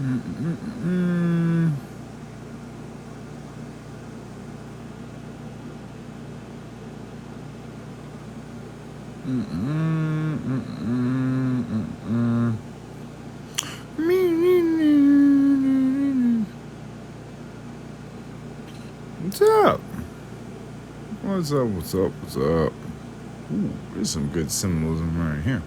What's up? What's up? What's up? What's up? Ooh, there's some good symbolism right here.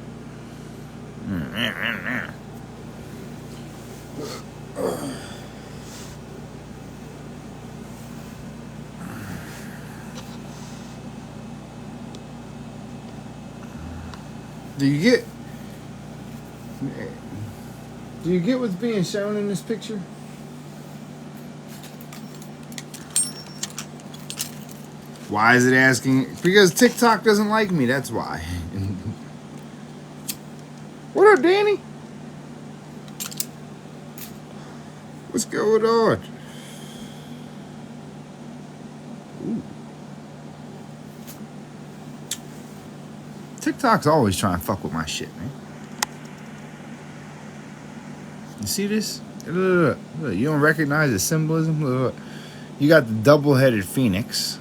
Do you get what's being shown in this picture? Why is it asking? Because TikTok doesn't like me, that's why. What up, Danny? What's going on? Ooh. TikTok's always trying to fuck with my shit, man. You see this? Look, you don't recognize the symbolism? Look. You got the double-headed phoenix,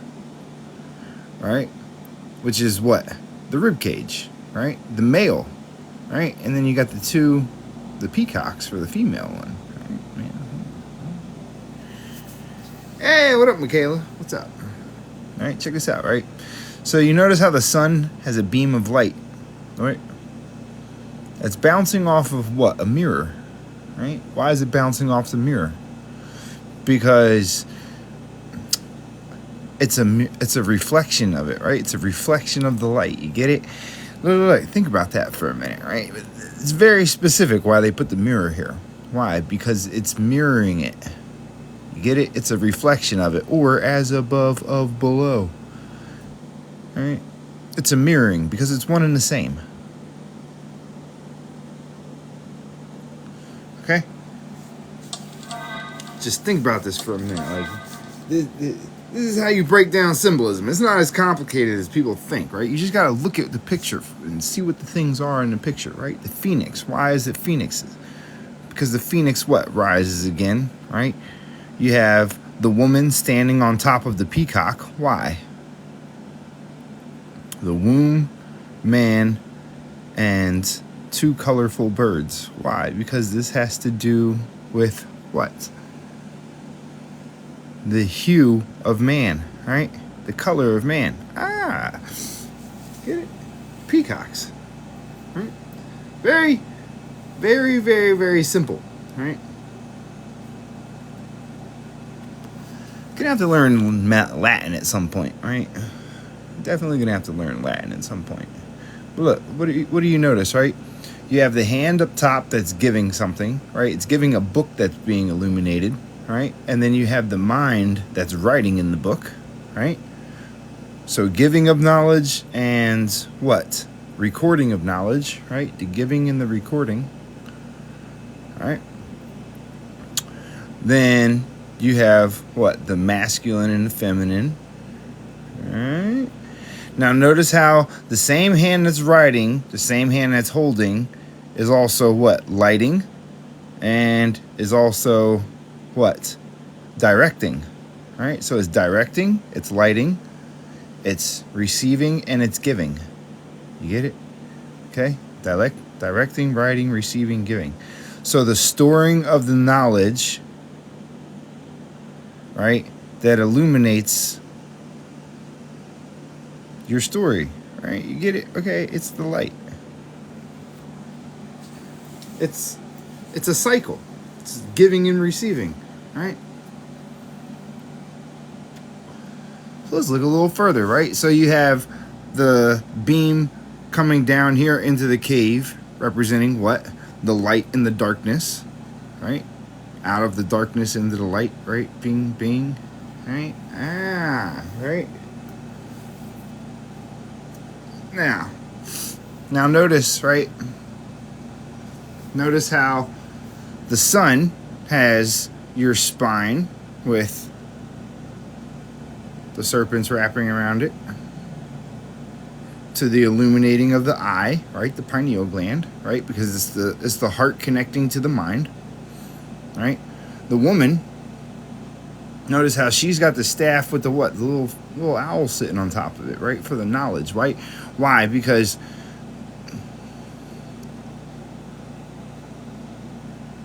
right? Which is what? The rib cage, right? The male, right? And then you got the peacocks for the female one. Right? Hey, what up, Michaela? What's up? All right, check this out, right? So you notice how the sun has a beam of light, right? It's bouncing off of what? A mirror, right? Why is it bouncing off the mirror? Because it's a reflection of it, right? It's a reflection of the light. You get it? Look, think about that for a minute, right? It's very specific why they put the mirror here. Why? Because it's mirroring it. You get it? It's a reflection of it, or as above of below. Right? It's a mirroring because it's one and the same. Okay? Just think about this for a minute. Like, this is how you break down symbolism. It's not as complicated as people think, right? You just got to look at the picture and see what the things are in the picture, right? The phoenix. Why is it phoenixes? Because the phoenix, what? Rises again, right? You have the woman standing on top of the peacock. Why? The womb, man, and two colorful birds. Why? Because this has to do with what? The hue of man, right? The color of man. Ah, get it? Peacocks, right? Very, very, very, very simple, right? Gonna have to learn Latin at some point, right? Definitely gonna have to learn Latin at some point. But look, what do you notice, right? You have the hand up top that's giving something, right? It's giving a book that's being illuminated, right? And then you have the mind that's writing in the book, right? So giving of knowledge and what? Recording of knowledge, right? The giving and the recording, right? Then you have what? The masculine and the feminine, right? Now notice how the same hand that's writing, the same hand that's holding, is also what? Lighting, and is also what? Directing, right? So it's directing, it's lighting, it's receiving, and it's giving. You get it? Okay? Directing, writing, receiving, giving. So the storing of the knowledge, right, that illuminates your story, right? You get it? Okay, it's the light. It's a cycle. It's giving and receiving, right? So let's look a little further, right? So you have the beam coming down here into the cave, representing what? The light and the darkness, right? Out of the darkness into the light, right? Bing, bing, right? Right? Now notice, right? Notice how the sun has your spine with the serpents wrapping around it, to the illuminating of the eye, right? The pineal gland, right? Because it's the heart connecting to the mind, right? The woman, notice how she's got the staff with the what? The little owl sitting on top of it, right? For the knowledge, right? Why? Because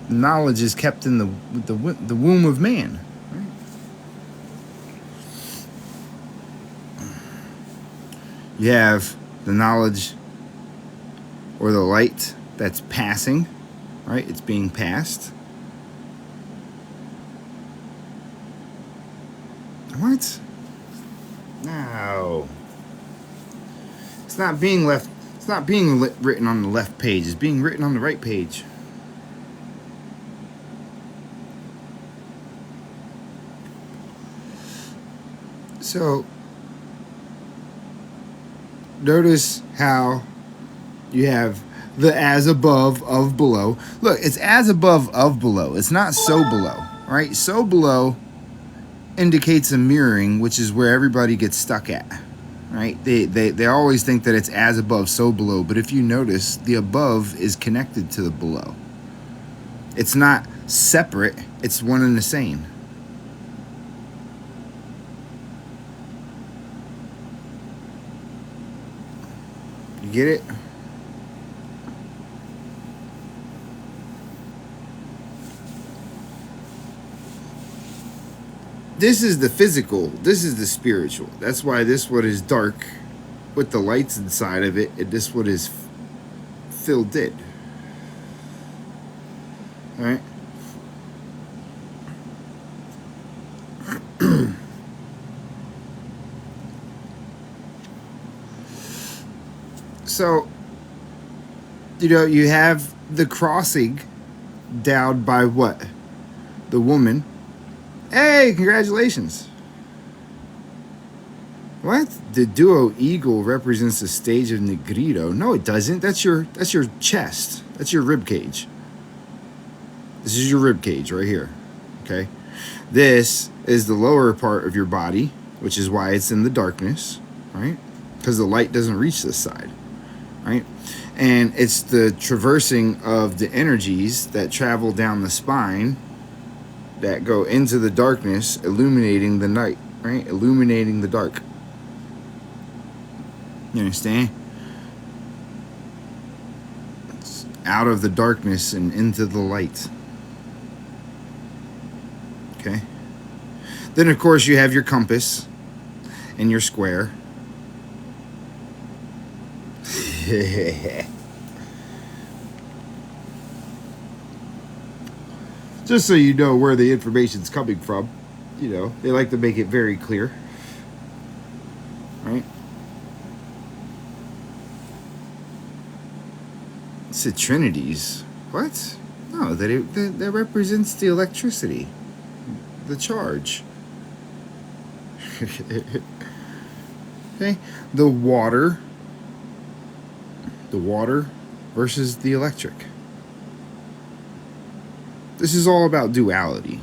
knowledge is kept in the womb of man. Right? You have the knowledge or the light that's passing, right? It's being passed. What? No. It's not being left. It's not being written on the left page. It's being written on the right page. So, notice how you have the as above, of below. Look, it's as above, of below. It's not so below, right? So below indicates a mirroring, which is where everybody gets stuck at, right? They always think that it's as above, so below. But if you notice, the above is connected to the below. It's not separate. It's one and the same. You get it? This is the physical. This is the spiritual. That's why this one is dark with the lights inside of it, and this one is filled in. All right? So, you have the crossing down by what? The woman. Hey, congratulations. What? The duo eagle represents the stage of Kn𓅓edge. No, it doesn't. That's your chest. That's your rib cage. This is your rib cage right here. Okay? This is the lower part of your body, which is why it's in the darkness, right? Because the light doesn't reach this side, right? And it's the traversing of the energies that travel down the spine that go into the darkness, illuminating the night, right? Illuminating the dark. You understand? It's out of the darkness and into the light. Okay? Then, of course, you have your compass and your square. Just so you know where the information's coming from. They like to make it very clear. Right? It's the trinities. What? No, that represents the electricity. The charge. Okay? The water versus the electric. This is all about duality.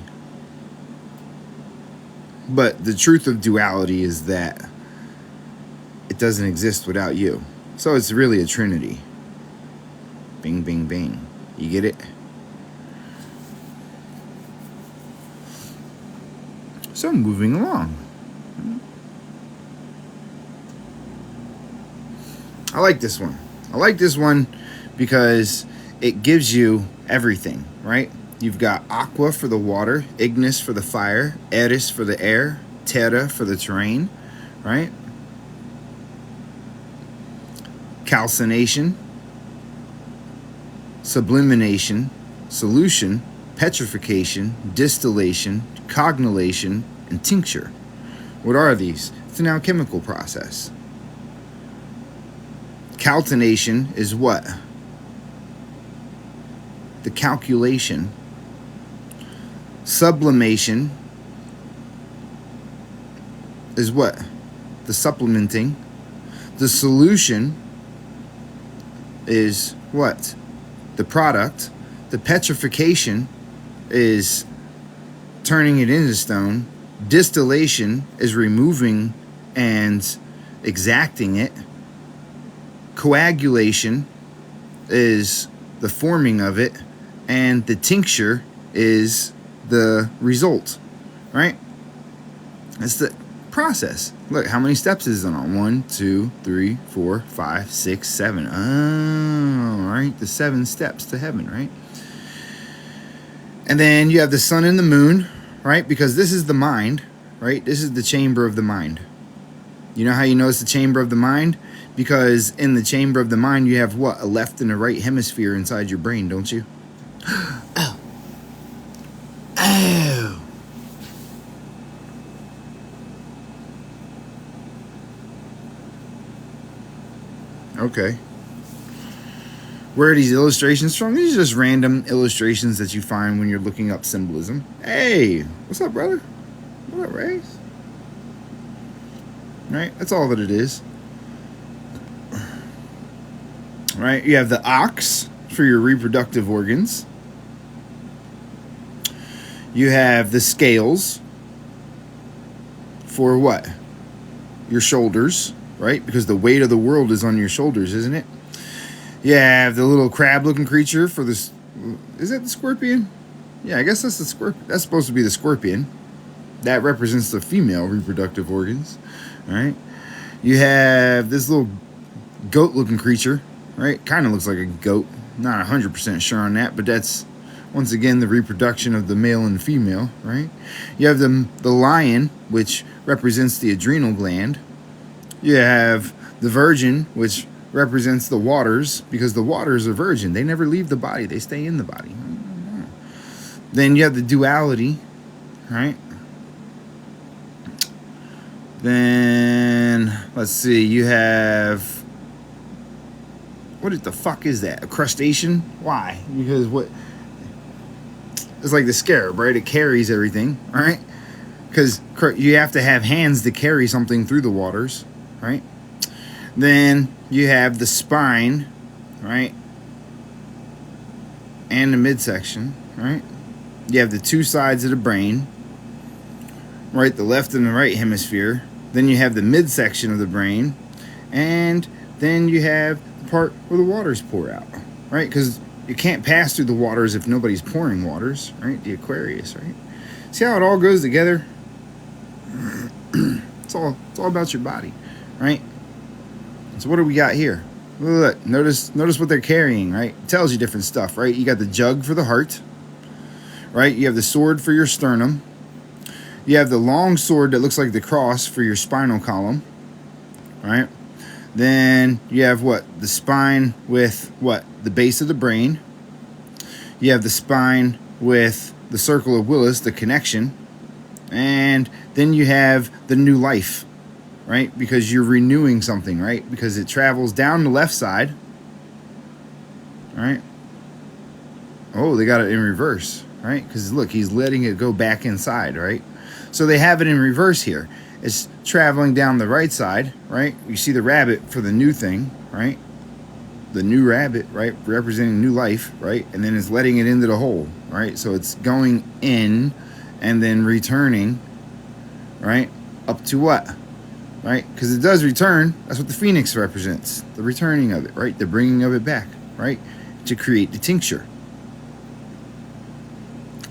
But the truth of duality is that it doesn't exist without you. So it's really a trinity. Bing, bing, bing. You get it? So moving along. I like this one. I like this one because it gives you everything, right? You've got aqua for the water, ignis for the fire, eris for the air, terra for the terrain, right? Calcination, sublimination, solution, petrification, distillation, coagulation, and tincture. What are these? It's an alchemical process. Calcination is what? The calculation. Sublimation is what? The supplementing. The solution is what? The product. The petrification is turning it into stone. Distillation is removing and exacting it. Coagulation is the forming of it. And the tincture is the result, right? It's the process. Look, how many steps is it on? 1, 2, 3, 4, 5, 6, 7. Oh, right? The 7 steps to heaven, right? And then you have the sun and the moon, right? Because this is the mind, right? This is the chamber of the mind. You know how you know it's the chamber of the mind? Because in the chamber of the mind, you have what? A left and a right hemisphere inside your brain, don't you? Oh. Oh. Okay. Where are these illustrations from? These are just random illustrations that you find when you're looking up symbolism. Hey, what's up, brother? What up, Race? Right? That's all that it is. Right? You have the ox for your reproductive organs. You have the scales for what? Your shoulders, right? Because the weight of the world is on your shoulders, isn't it? You have the little crab-looking creature for this. Is that the scorpion? Yeah, I guess that's the scorpion. That's supposed to be the scorpion. That represents the female reproductive organs, right? You have this little goat-looking creature, right? Kind of looks like a goat. Not 100% sure on that, but that's, once again, the reproduction of the male and female, right? You have the lion, which represents the adrenal gland. You have the virgin, which represents the waters, because the waters are virgin. They never leave the body. They stay in the body. Then you have the duality, right? Then, let's see, you have, what the fuck is that? A crustacean? Why? Because what? It's like the scarab, right? It carries everything, right? Because you have to have hands to carry something through the waters, right? Then you have the spine, right? And the midsection, right? You have the 2 sides of the brain, right? The left and the right hemisphere. Then you have the midsection of the brain. And then you have the part where the waters pour out, right? Because you can't pass through the waters if nobody's pouring waters, right? The Aquarius, right? See how it all goes together? It's all about your body, right? So what do we got here? Look, notice what they're carrying, right? It tells you different stuff, right? You got the jug for the heart, right? You have the sword for your sternum. You have the long sword that looks like the cross for your spinal column, right? Then you have what? The spine with what? The base of the brain. You have the spine with the circle of Willis, the connection. And then you have the new life, right? Because you're renewing something, right? Because it travels down the left side, right? Oh, they got it in reverse, right? Because look, he's letting it go back inside, right? So they have it in reverse here. It's traveling down the right side, right? You see the rabbit for the new thing, right? The new rabbit, right? Representing new life, right? And then it's letting it into the hole, right? So it's going in and then returning, right? Up to what? Right? Because it does return. That's what the phoenix represents. The returning of it, right? The bringing of it back, right? To create the tincture.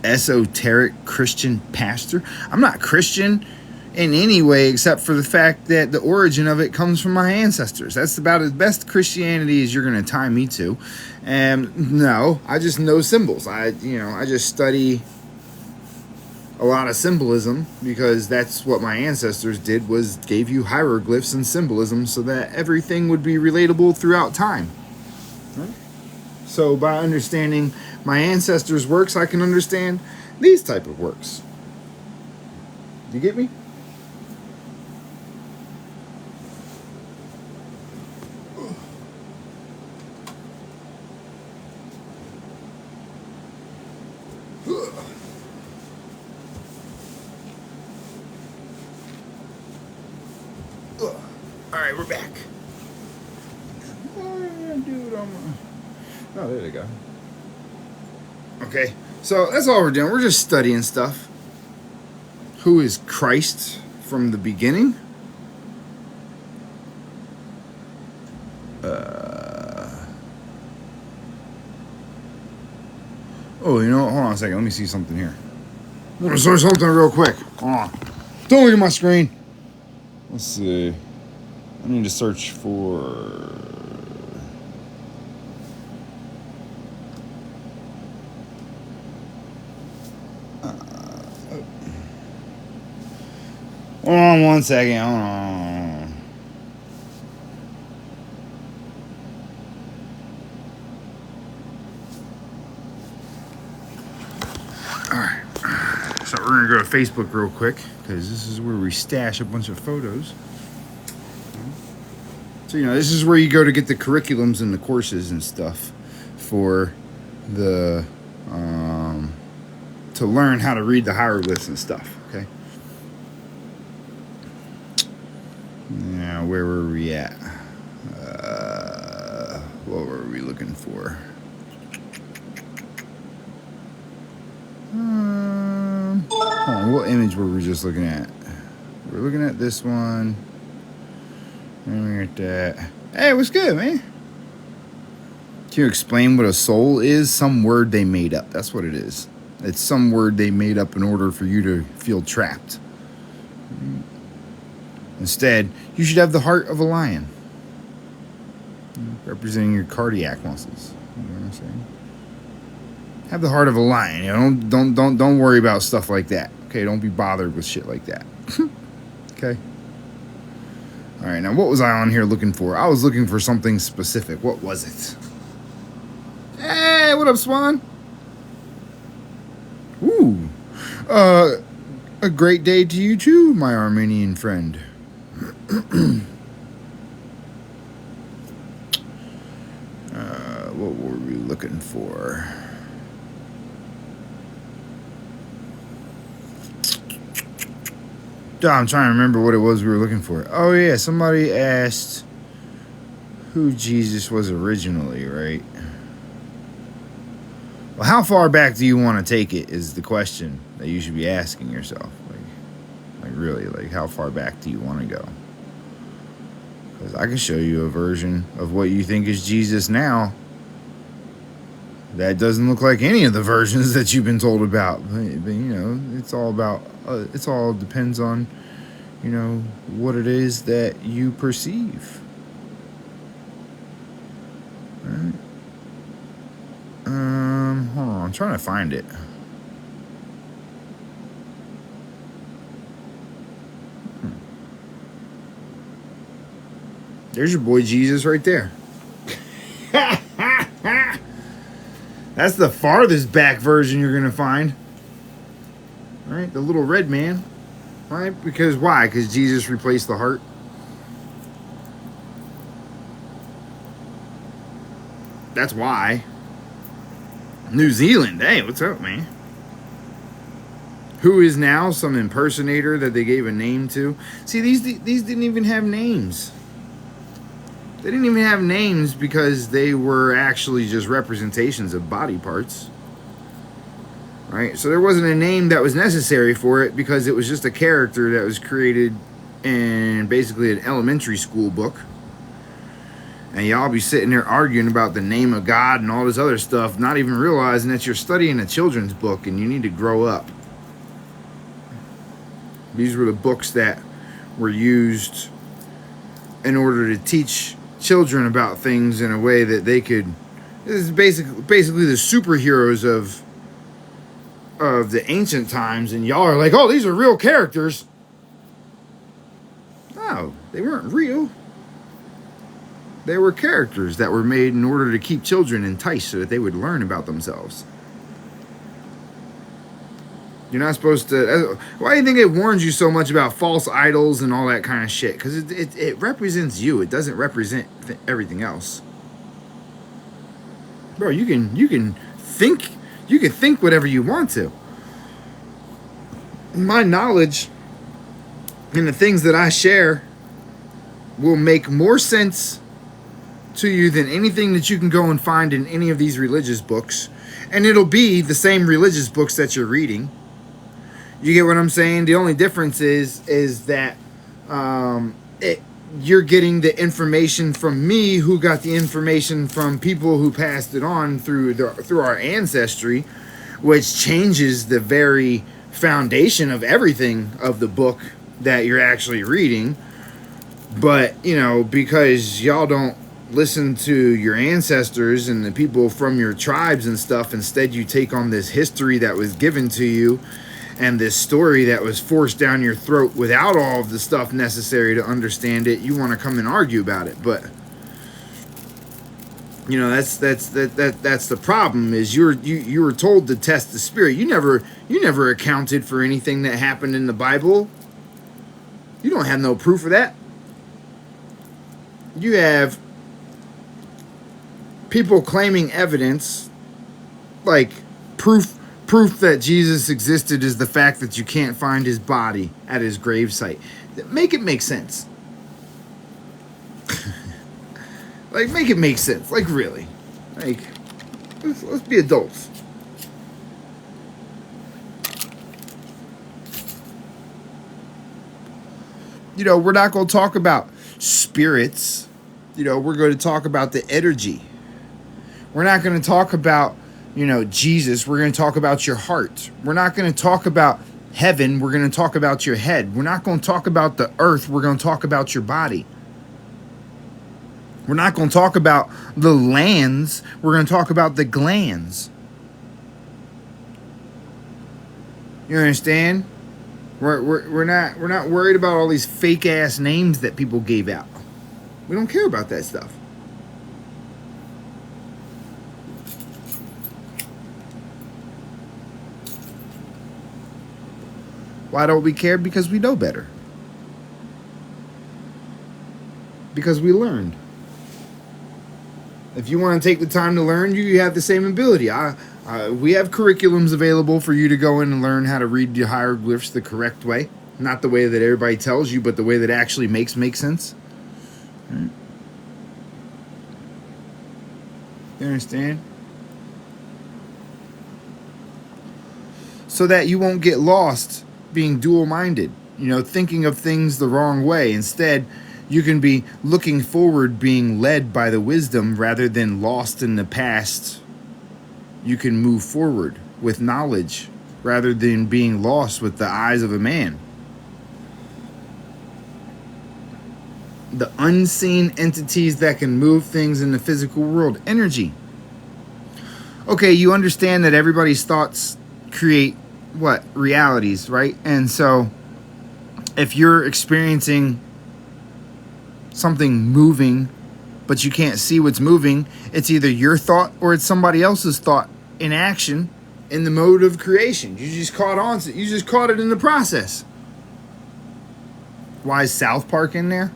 Esoteric Christian pastor. I'm not Christian in any way except for the fact that the origin of it comes from my ancestors. That's about as best Christianity as you're going to tie me to. And no, I just know symbols. I just study a lot of symbolism because that's what my ancestors did, was gave you hieroglyphs and symbolism so that everything would be relatable throughout time. Right? So by understanding my ancestors' works, I can understand these type of works. You get me? Alright, we're back. Oh, there they go. Okay, so that's all we're doing. We're just studying stuff. Who is Christ from the beginning? Oh, you know what? Hold on a second. Let me see something here. I'm gonna search something real quick. Hold on. Don't look at my screen. Let's see. I need to search for. Hold on one second. Hold on. Alright. So we're going to go to Facebook real quick because this is where we stash a bunch of photos. So, this is where you go to get the curriculums and the courses and stuff for the, to learn how to read the hieroglyphs and stuff, okay? Now, where were we at? What were we looking for? Hold on, what image were we just looking at? We're looking at this one. And we're at that. Hey, what's good, man? Can you explain what a soul is? Some word they made up. That's what it is. It's some word they made up in order for you to feel trapped. Instead, you should have the heart of a lion, representing your cardiac muscles. You know what I'm saying? Have the heart of a lion. Don't worry about stuff like that. Okay, don't be bothered with shit like that. Okay. All right, now what was I on here looking for? I was looking for something specific. What was it? Hey, what up, Swan? Ooh, a great day to you too, my Armenian friend. What were we looking for? I'm trying to remember what it was we were looking for. Oh yeah, somebody asked who Jesus was originally, right? Well, how far back do you want to take it is the question that you should be asking yourself. Like really, like how far back do you want to go? Because I can show you a version of what you think is Jesus now that doesn't look like any of the versions that you've been told about. But it's all about, it's all depends on, what it is that you perceive. All right. Hold on, I'm trying to find it. There's your boy Jesus right there. That's the farthest back version you're going to find. Right? The little red man. Right? Because why? Because Jesus replaced the heart. That's why. New Zealand. Hey, what's up, man? Who is now some impersonator that they gave a name to? See, these didn't even have names. They didn't even have names because they were actually just representations of body parts. Right? So there wasn't a name that was necessary for it because it was just a character that was created in basically an elementary school book. And y'all be sitting there arguing about the name of God and all this other stuff, not even realizing that you're studying a children's book and you need to grow up. These were the books that were used in order to teach children about things in a way that they could. This is basically the superheroes of the ancient times, and y'all are like, oh, these are real characters. No, they weren't real. They were characters that were made in order to keep children enticed so that they would learn about themselves. You're not supposed to. Why do you think it warns you so much about false idols and all that kind of shit? Because it represents you. It doesn't represent everything else. Bro, you can think. You can think whatever you want to. My knowledge and the things that I share will make more sense to you than anything that you can go and find in any of these religious books. And it'll be the same religious books that you're reading. You get what I'm saying? The only difference is that you're getting the information from me, who got the information from people who passed it on through our ancestry, which changes the very foundation of everything of the book that you're actually reading. But, because y'all don't listen to your ancestors and the people from your tribes and stuff, instead you take on this history that was given to you and this story that was forced down your throat without all of the stuff necessary to understand it. You want to come and argue about it, but that's the problem. Is you were told to test the spirit. You never accounted for anything that happened in the Bible. You don't have no proof of that. You have people claiming evidence, like proof that Jesus existed is the fact that you can't find his body at his gravesite. Make it make sense. Like, make it make sense. Like, really. Like, let's be adults. We're not going to talk about spirits. We're going to talk about the energy. We're not going to talk about, Jesus. We're going to talk about your heart. We're not going to talk about heaven. We're going to talk about your head. We're not going to talk about the earth. We're going to talk about your body. We're not going to talk about the lands. We're going to talk about the glands. You understand? We're not worried about all these fake ass names that people gave out. We don't care about that stuff. Why don't we care? Because we know better. Because we learned. If you want to take the time to learn, you have the same ability. We have curriculums available for you to go in and learn how to read the hieroglyphs the correct way. Not the way that everybody tells you, but the way that actually makes sense. Right. You understand? So that you won't get lost being dual-minded, thinking of things the wrong way. Instead, you can be looking forward, being led by the wisdom rather than lost in the past. You can move forward with knowledge rather than being lost with the eyes of a man. The unseen entities that can move things in the physical world. Energy. Okay, you understand that everybody's thoughts create what? Realities, right? And so if you're experiencing something moving, but you can't see what's moving, it's either your thought or it's somebody else's thought in action in the mode of creation. You just caught on to it. You just caught it in the process. Why is South Park in there?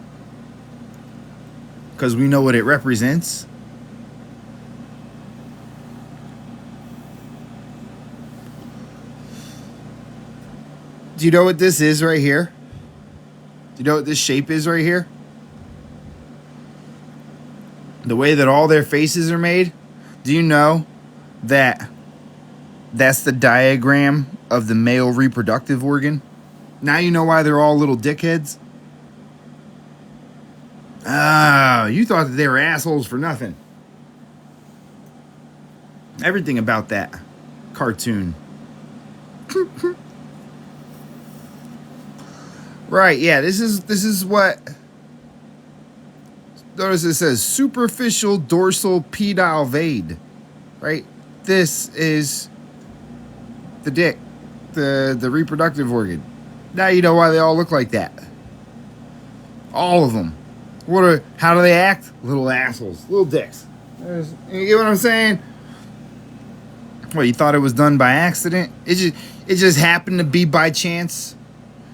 Because we know what it represents. Do you know what this is right here? Do you know what this shape is right here? The way that all their faces are made. Do you know that that's the diagram of the male reproductive organ? Now you know why they're all little dickheads? Ah, you thought that they were assholes for nothing. Everything about that cartoon. Right, yeah, this is what. Notice it says superficial dorsal pedal vein. Right? This is the dick, the reproductive organ. Now you know why they all look like that. All of them. How do they act? Little assholes, little dicks. You get what I'm saying? What, you thought it was done by accident? It just happened to be by chance.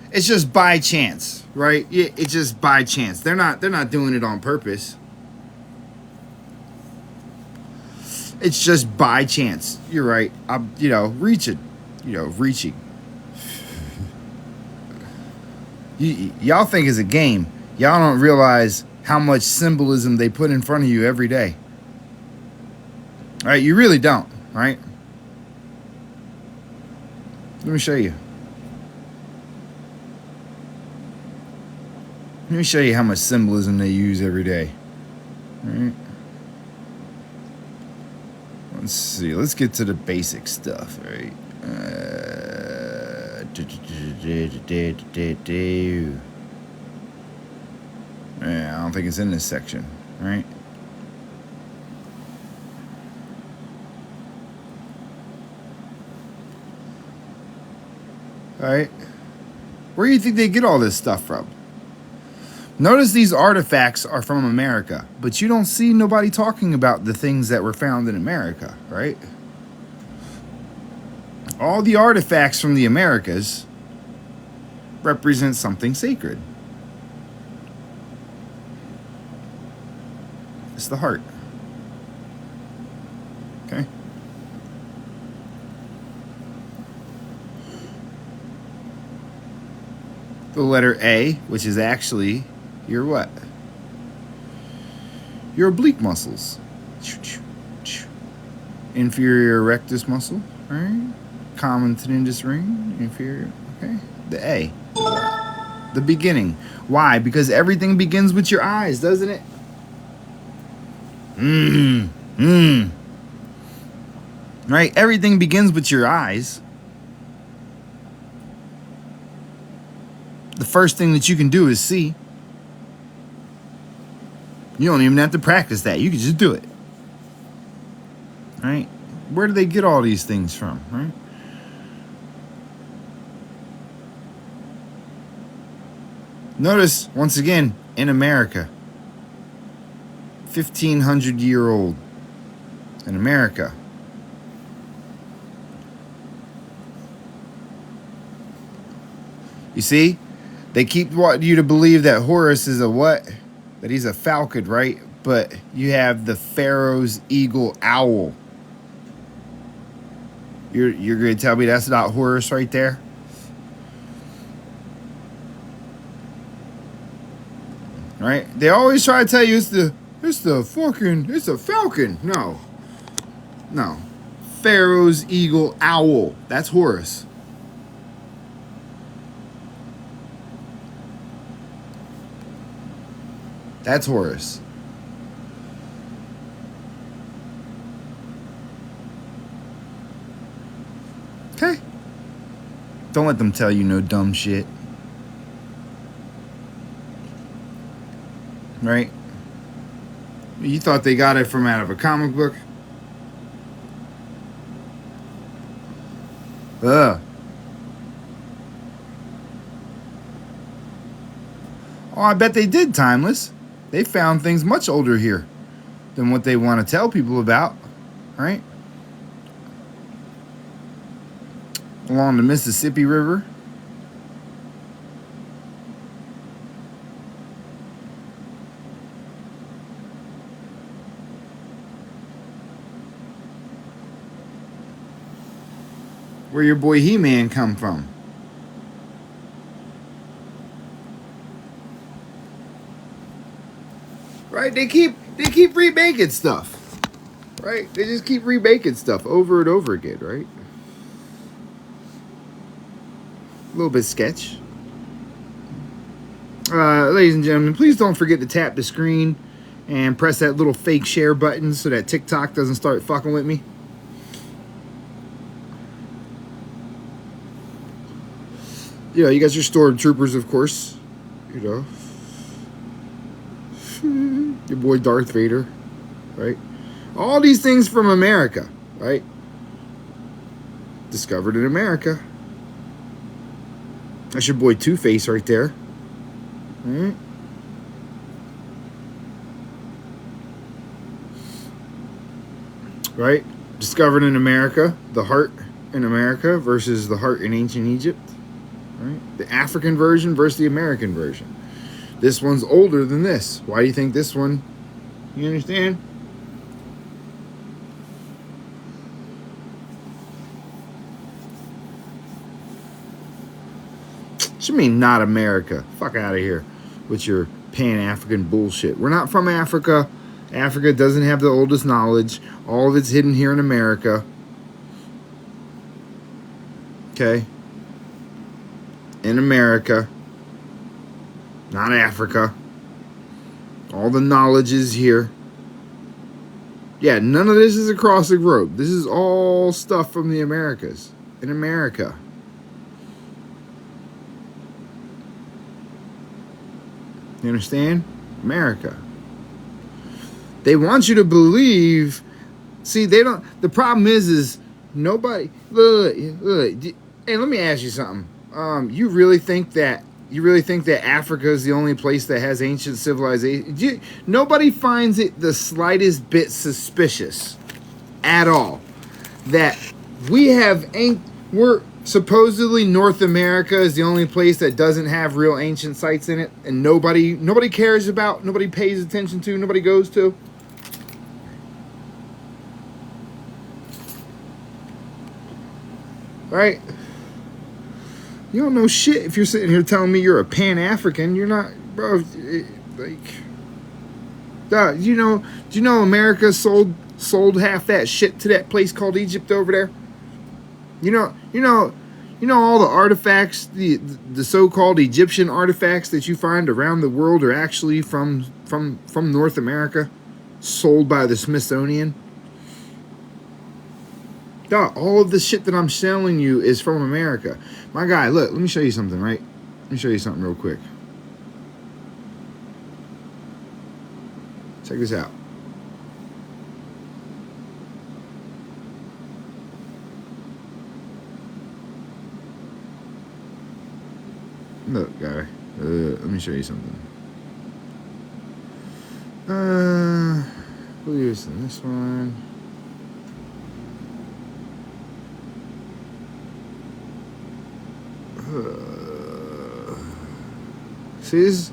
It's just by chance, right? It's just by chance. They're not doing it on purpose. It's just by chance. You're right. I'm, reaching. Y'all think it's a game. Y'all don't realize how much symbolism they put in front of you every day. All right, you really don't, right? Let me show you. Let me show you how much symbolism they use every day. All right. Let's see. Let's get to the basic stuff, right? Yeah, I don't think it's in this section, right? All right. Where do you think they get all this stuff from? Notice these artifacts are from America, but you don't see nobody talking about the things that were found in America, right? All the artifacts from the Americas represent something sacred. It's the heart. Okay? The letter A, which is actually your what? Your oblique muscles. Inferior rectus muscle, right? Common tendinous ring, inferior, okay? The A. The beginning. Why? Because everything begins with your eyes, doesn't it? Right? Everything begins with your eyes. The first thing that you can do is see. You don't even have to practice that. You can just do it. Right? Where do they get all these things from, right? Notice, once again, in America, 1,500-year-old in America. You see? They keep wanting you to believe that Horus is a what? That he's a falcon, right? But you have the Pharaoh's eagle owl. You're going to tell me that's not Horus right there? Right? They always try to tell you it's a falcon. No. Pharaoh's eagle owl. That's Horus. That's Horus. Okay. Don't let them tell you no dumb shit. Right? You thought they got it from out of a comic book? Ugh. Oh, I bet they did, Timeless. They found things much older here than what they want to tell people about, right? Along the Mississippi River. Where your boy He-Man come from. Right? They keep remaking stuff. Right? They just keep remaking stuff over and over again, right? A little bit sketch. Ladies and gentlemen, please don't forget to tap the screen and press that little fake share button so that TikTok doesn't start fucking with me. You know, you got your stormtroopers, of course. You know. Your boy Darth Vader, right? All these things from America, right? Discovered in America. That's your boy Two-Face right there. Right? Right? Discovered in America. The heart in America versus the heart in ancient Egypt. Right? The African version versus the American version. This one's older than this. Why do you think this one? You understand? What you mean not America? Fuck out of here with your Pan-African bullshit. We're not from Africa. Africa doesn't have the oldest knowledge. All of it's hidden here in America. Okay? In America. Not Africa. All the knowledge is here. Yeah, none of this is across the globe. This is all stuff from the Americas. In America. You understand? America. They want you to believe. See, they don't. The problem is nobody. Look. Hey, let me ask you something. You really think that Africa is the only place that has ancient civilization? Nobody finds it the slightest bit suspicious at all that we're supposedly North America is the only place that doesn't have real ancient sites in it, and nobody cares about, nobody pays attention to, nobody goes to. Right? You don't know shit if you're sitting here telling me you're a Pan-African. You're not, bro. Like, do you know America sold half that shit to that place called Egypt over there? You know all the artifacts, the so-called Egyptian artifacts that you find around the world are actually from North America, sold by the Smithsonian. Dog, all of the shit that I'm selling you is from America. My guy, look, let me show you something, right? Let me show you something real quick. Check this out. Look, guy. Let me show you something. Who is in this one? See, this is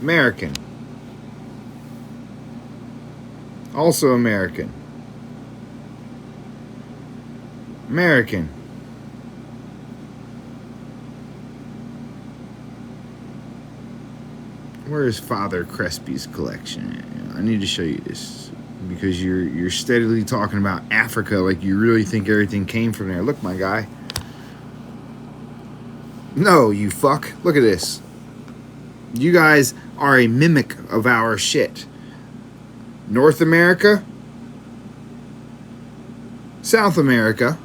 American. Also American. American. Where is Father Crespi's collection? I need to show you this because you're steadily talking about Africa like you really think everything came from there. Look, my guy. No, you fuck. Look at this. You guys are a mimic of our shit. North America, South America.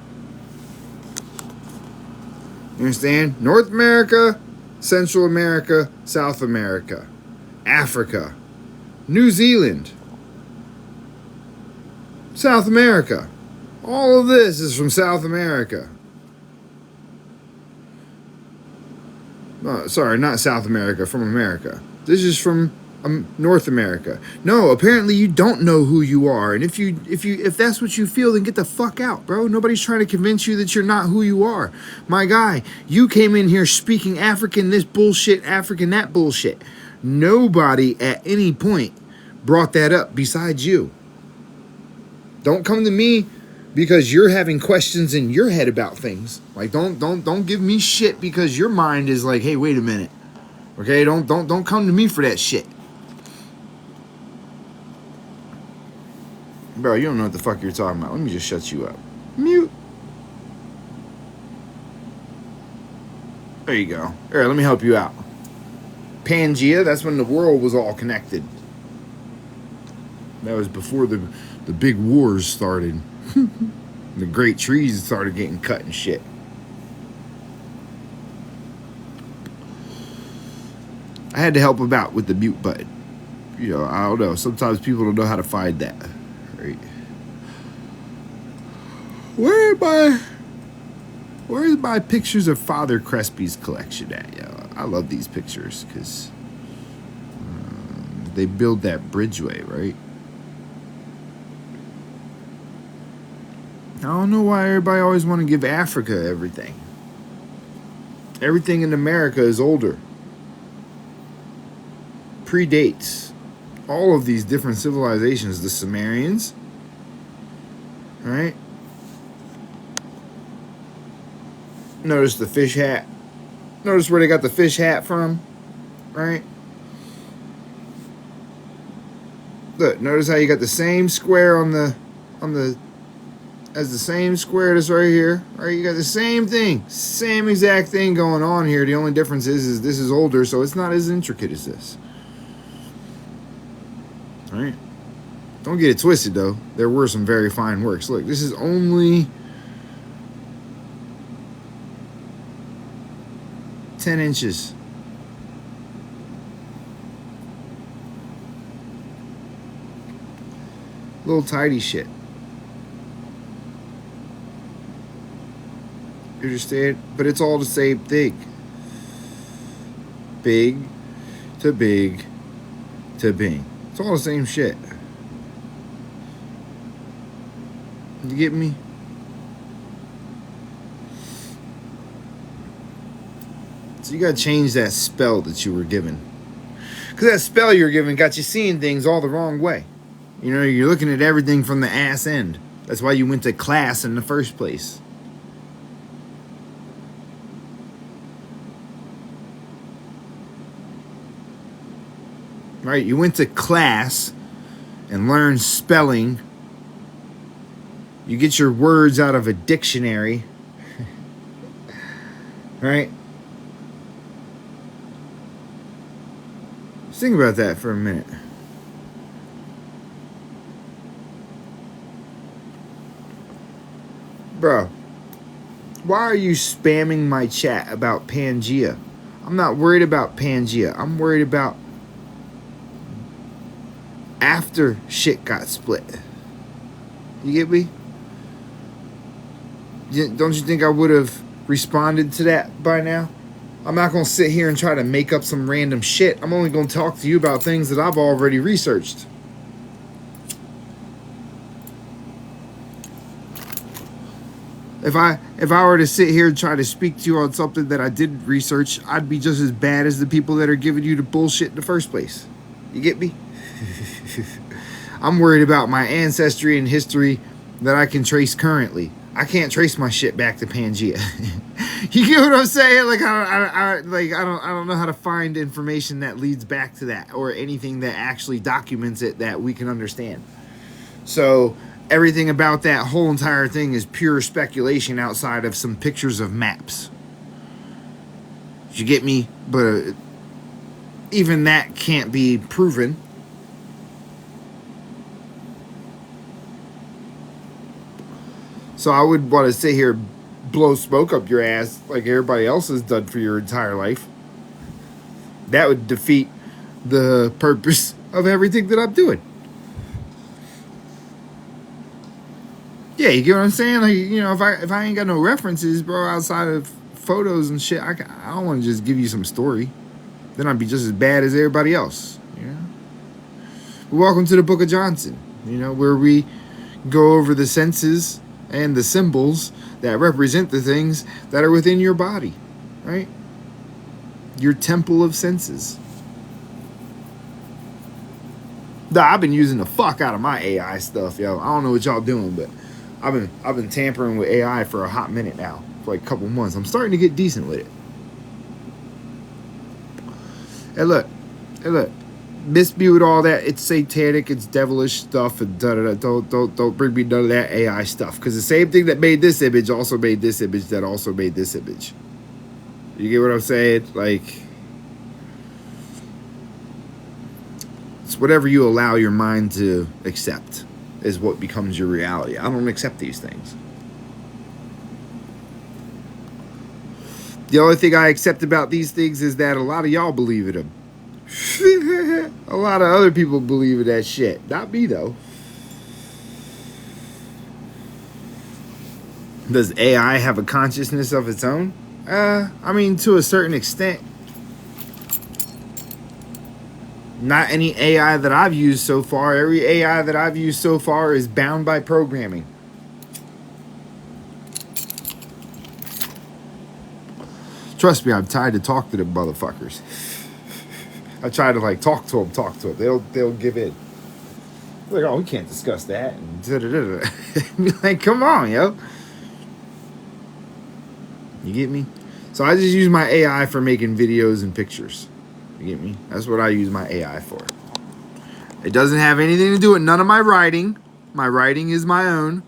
You understand? North America, Central America, South America, Africa, New Zealand, South America. All of this is from South America. Sorry, not South America, from America. This is from North America. No, apparently you don't know who you are, and if that's what you feel, then get the fuck out, bro. Nobody's trying to convince you that you're not who you are. My guy, you came in here speaking African this bullshit, African that bullshit. Nobody at any point brought that up besides you. Don't come to me because you're having questions in your head about things. Like, don't give me shit because your mind is like, hey, wait a minute. Okay, don't come to me for that shit. Bro, you don't know what the fuck you're talking about. Let me just shut you up. Mute. There you go. Here, let me help you out. Pangea, that's when the world was all connected. That was before the big wars started. The great trees started getting cut and shit. I had to help him out with the mute button. You know, I don't know. Sometimes people don't know how to find that. Right? Where's my pictures of Father Crespi's collection at? Yo, I love these pictures because they build that bridgeway, right? I don't know why everybody always want to give Africa everything. Everything in America is older. Predates all of these different civilizations. The Sumerians, right? Notice the fish hat. Notice where they got the fish hat from, right? Look, notice how you got the same square on the as the same square that's right here, right? You got the same thing, same exact thing going on here. The only difference is this is older, so it's not as intricate as this. All right. Don't get it twisted, though. There were some very fine works. Look, this is only 10 inches. Little tidy shit. You understand? But it's all the same thing. Big to big to bing. It's all the same shit. You get me? So you gotta change that spell that you were given. Because that spell you were given got you seeing things all the wrong way. You know, you're looking at everything from the ass end. That's why you went to class in the first place. Right? You went to class and learned spelling. You get your words out of a dictionary. Right? Just think about that for a minute. Bro, why are you spamming my chat about Pangea? I'm not worried about Pangea. I'm worried about after shit got split. You get me? Don't you think I would have responded to that by now? I'm not going to sit here and try to make up some random shit. I'm only going to talk to you about things that I've already researched. If I were to sit here and try to speak to you on something that I did research, I'd be just as bad as the people that are giving you the bullshit in the first place. You get me? I'm worried about my ancestry and history that I can trace currently. I can't trace my shit back to Pangea. You get what I'm saying? Like I don't know how to find information that leads back to that or anything that actually documents it that we can understand. So everything about that whole entire thing is pure speculation outside of some pictures of maps. You get me? But even that can't be proven. So I would want to sit here, blow smoke up your ass like everybody else has done for your entire life. That would defeat the purpose of everything that I'm doing. Yeah, you get what I'm saying? Like, you know, if I ain't got no references, bro, outside of photos and shit, I don't want to just give you some story. Then I'd be just as bad as everybody else. You know. Welcome to the Book of Johnson. You know, where we go over the senses and the symbols that represent the things that are within your body, right? Your temple of senses. I've been using the fuck out of my AI stuff, yo. I don't know what y'all doing, but I've been tampering with AI for a hot minute now, for like a couple months. I'm starting to get decent with it. Hey, look. Misview with all that. It's satanic. It's devilish stuff. And don't bring me none of that AI stuff. Because the same thing that made this image also made this image that also made this image. You get what I'm saying? Like, it's whatever you allow your mind to accept is what becomes your reality. I don't accept these things. The only thing I accept about these things is that a lot of y'all believe in them. A lot of other people believe in that shit. Not me, though. Does AI have a consciousness of its own? I mean, to a certain extent. Not any AI that I've used so far. Every AI that I've used so far is bound by programming. Trust me, I'm tired to talk to them motherfuckers. I try to like talk to them. They'll give in. Like, oh, we can't discuss that. And be like, come on, yo. You get me? So I just use my AI for making videos and pictures. You get me? That's what I use my AI for. It doesn't have anything to do with none of my writing. My writing is my own.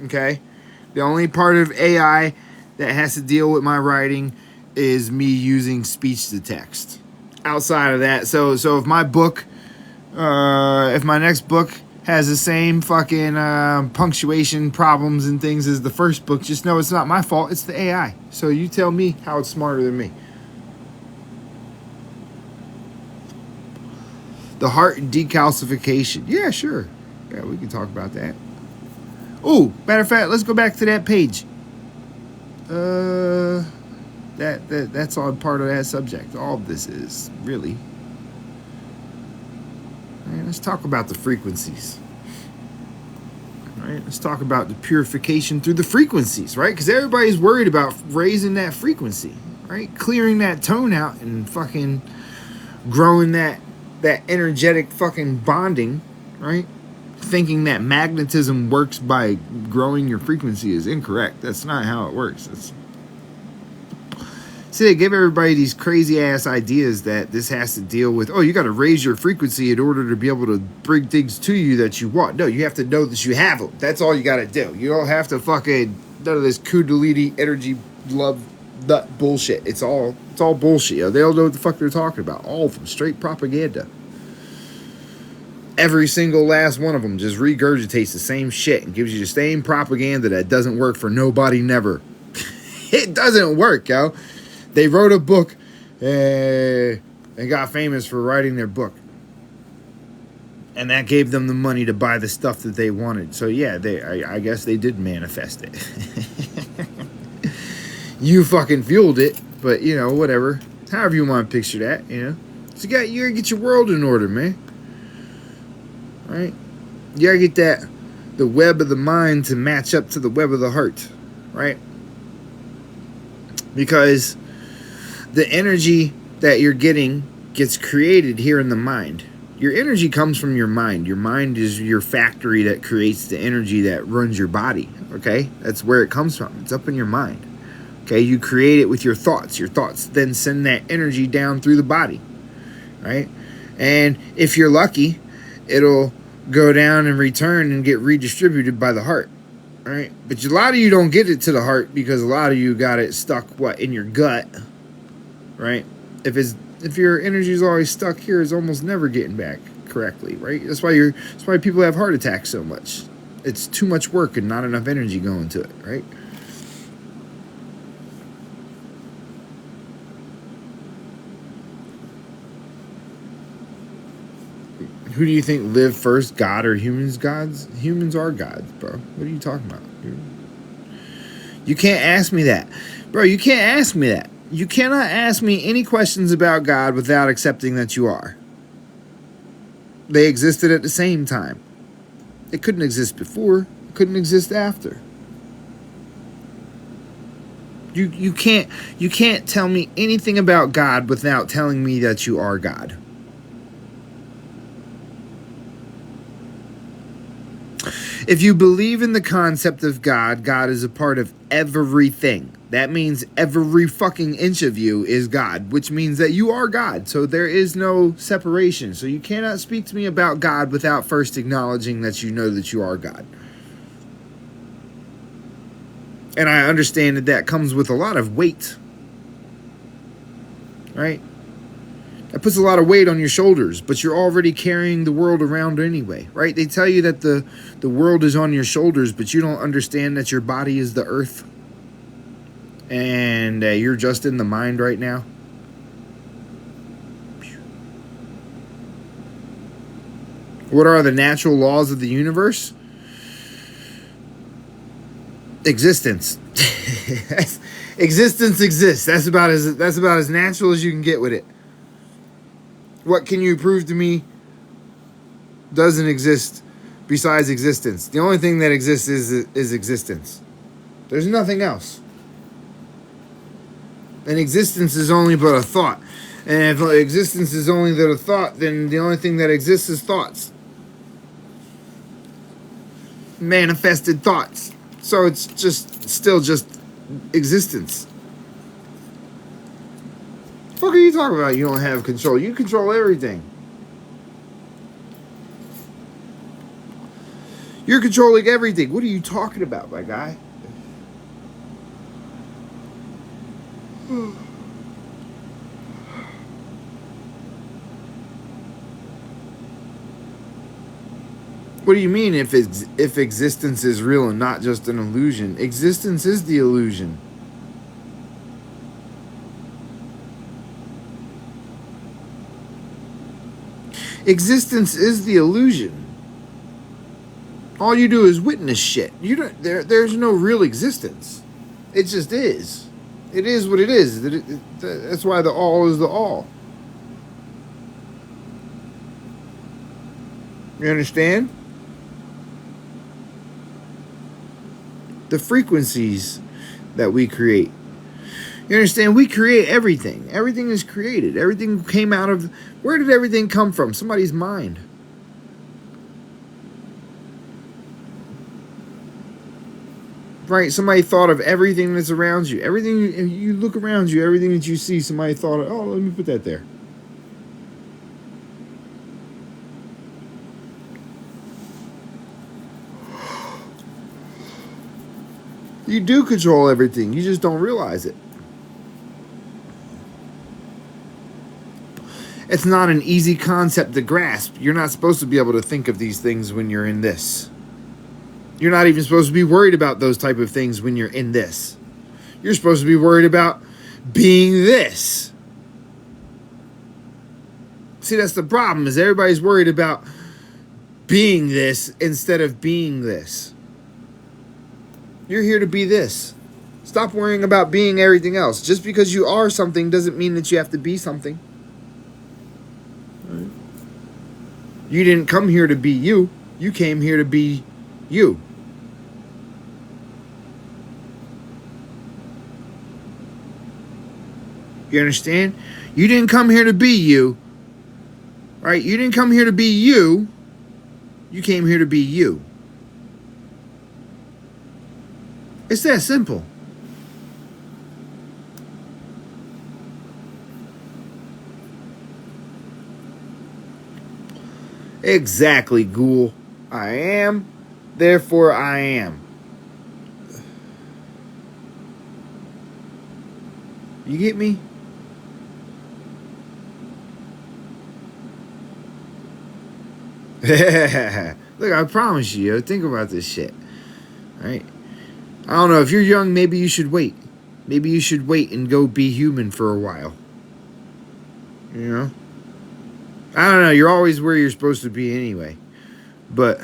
Okay? The only part of AI that has to deal with my writing is me using speech to text. Outside of that, so if my book If my next book has the same fucking punctuation problems and things as the first book, just know it's not my fault. It's the AI. So you tell me how it's smarter than me. The heart decalcification. Yeah, sure. Yeah, we can talk about that. Oh, matter of fact, let's go back to that page. That's all part of that subject. All of this is really. All right, let's talk about the frequencies. All right, let's talk about the purification through the frequencies, right? Because everybody's worried about raising that frequency, right? Clearing that tone out and fucking growing that energetic fucking bonding, right? Thinking that magnetism works by growing your frequency is incorrect. That's not how it works. See, they give everybody these crazy ass ideas that this has to deal with, oh, you got to raise your frequency in order to be able to bring things to you that you want. No, you have to know that you have them. That's all you got to do. You don't have to fucking, none of this kundalini energy love nut bullshit. It's all bullshit. They don't know what the fuck they're talking about. All of them, straight propaganda. Every single last one of them just regurgitates the same shit and gives you the same propaganda that doesn't work for nobody never. It doesn't work, yo. They wrote a book and got famous for writing their book. And that gave them the money to buy the stuff that they wanted. So yeah, I guess they did manifest it. You fucking fueled it, but you know, whatever. However you want to picture that, you know. So you gotta get your world in order, man. Right? You gotta get the web of the mind to match up to the web of the heart, right? Because the energy that you're getting gets created here in the mind. Your energy comes from your mind. Your mind is your factory that creates the energy that runs your body, okay? That's where it comes from. It's up in your mind, okay? You create it with your thoughts. Your thoughts then send that energy down through the body, right? And if you're lucky, it'll go down and return and get redistributed by the heart, right? But a lot of you don't get it to the heart because a lot of you got it stuck in your gut, right? If your energy is always stuck here, it's almost never getting back correctly, right? That's why people have heart attacks so much. It's too much work and not enough energy going to it, right? Who do you think lived first, God or humans? Gods? Humans are gods, bro. What are you talking about? You can't ask me that. Bro, you can't ask me that. You cannot ask me any questions about God without accepting that you are. They existed at the same time. It couldn't exist before. It couldn't exist after. You can't tell me anything about God without telling me that you are God. If you believe in the concept of God, God is a part of everything. That means every fucking inch of you is God, which means that you are God. So there is no separation. So you cannot speak to me about God without first acknowledging that you know that you are God. And I understand that comes with a lot of weight. Right? That puts a lot of weight on your shoulders, but you're already carrying the world around anyway, right? They tell you that the world is on your shoulders, but you don't understand that your body is the earth. And you're just in the mind right now. What are the natural laws of the universe? Existence. Existence exists. That's about as natural as you can get with it. What can you prove to me doesn't exist besides existence? The only thing that exists is existence. There's nothing else. And existence is only but a thought. And if existence is only but a thought, then the only thing that exists is thoughts. Manifested thoughts. So it's still just existence. What the fuck are you talking about? You don't have control. You control everything. You're controlling everything. What are you talking about, my guy? What do you mean if existence is real and not just an illusion? Existence is the illusion. Existence is the illusion. All you do is witness shit. You don't. There's no real existence. It just is. It is what it is. That's why the all is the all. You understand? The frequencies that we create. You understand? We create everything. Everything is created. Everything came out of... Where did everything come from? Somebody's mind. Right? Somebody thought of everything that's around you. Everything you look around you, everything that you see, somebody thought of, oh, let me put that there. You do control everything. You just don't realize it. It's not an easy concept to grasp. You're not supposed to be able to think of these things when you're in this. You're not even supposed to be worried about those type of things when you're in this. You're supposed to be worried about being this. See, that's the problem, is everybody's worried about being this instead of being this. You're here to be this. Stop worrying about being everything else. Just because you are something doesn't mean that you have to be something. Right? You didn't come here to be you. You came here to be you. You understand? You didn't come here to be you. Right? You didn't come here to be you. You came here to be you. It's that simple. Exactly, ghoul. I am, therefore I am. You get me? Look, I promise you, yo, think about this shit. Right? I don't know, if you're young, maybe you should wait. Maybe you should wait and go be human for a while. You know? I don't know, you're always where you're supposed to be anyway. But,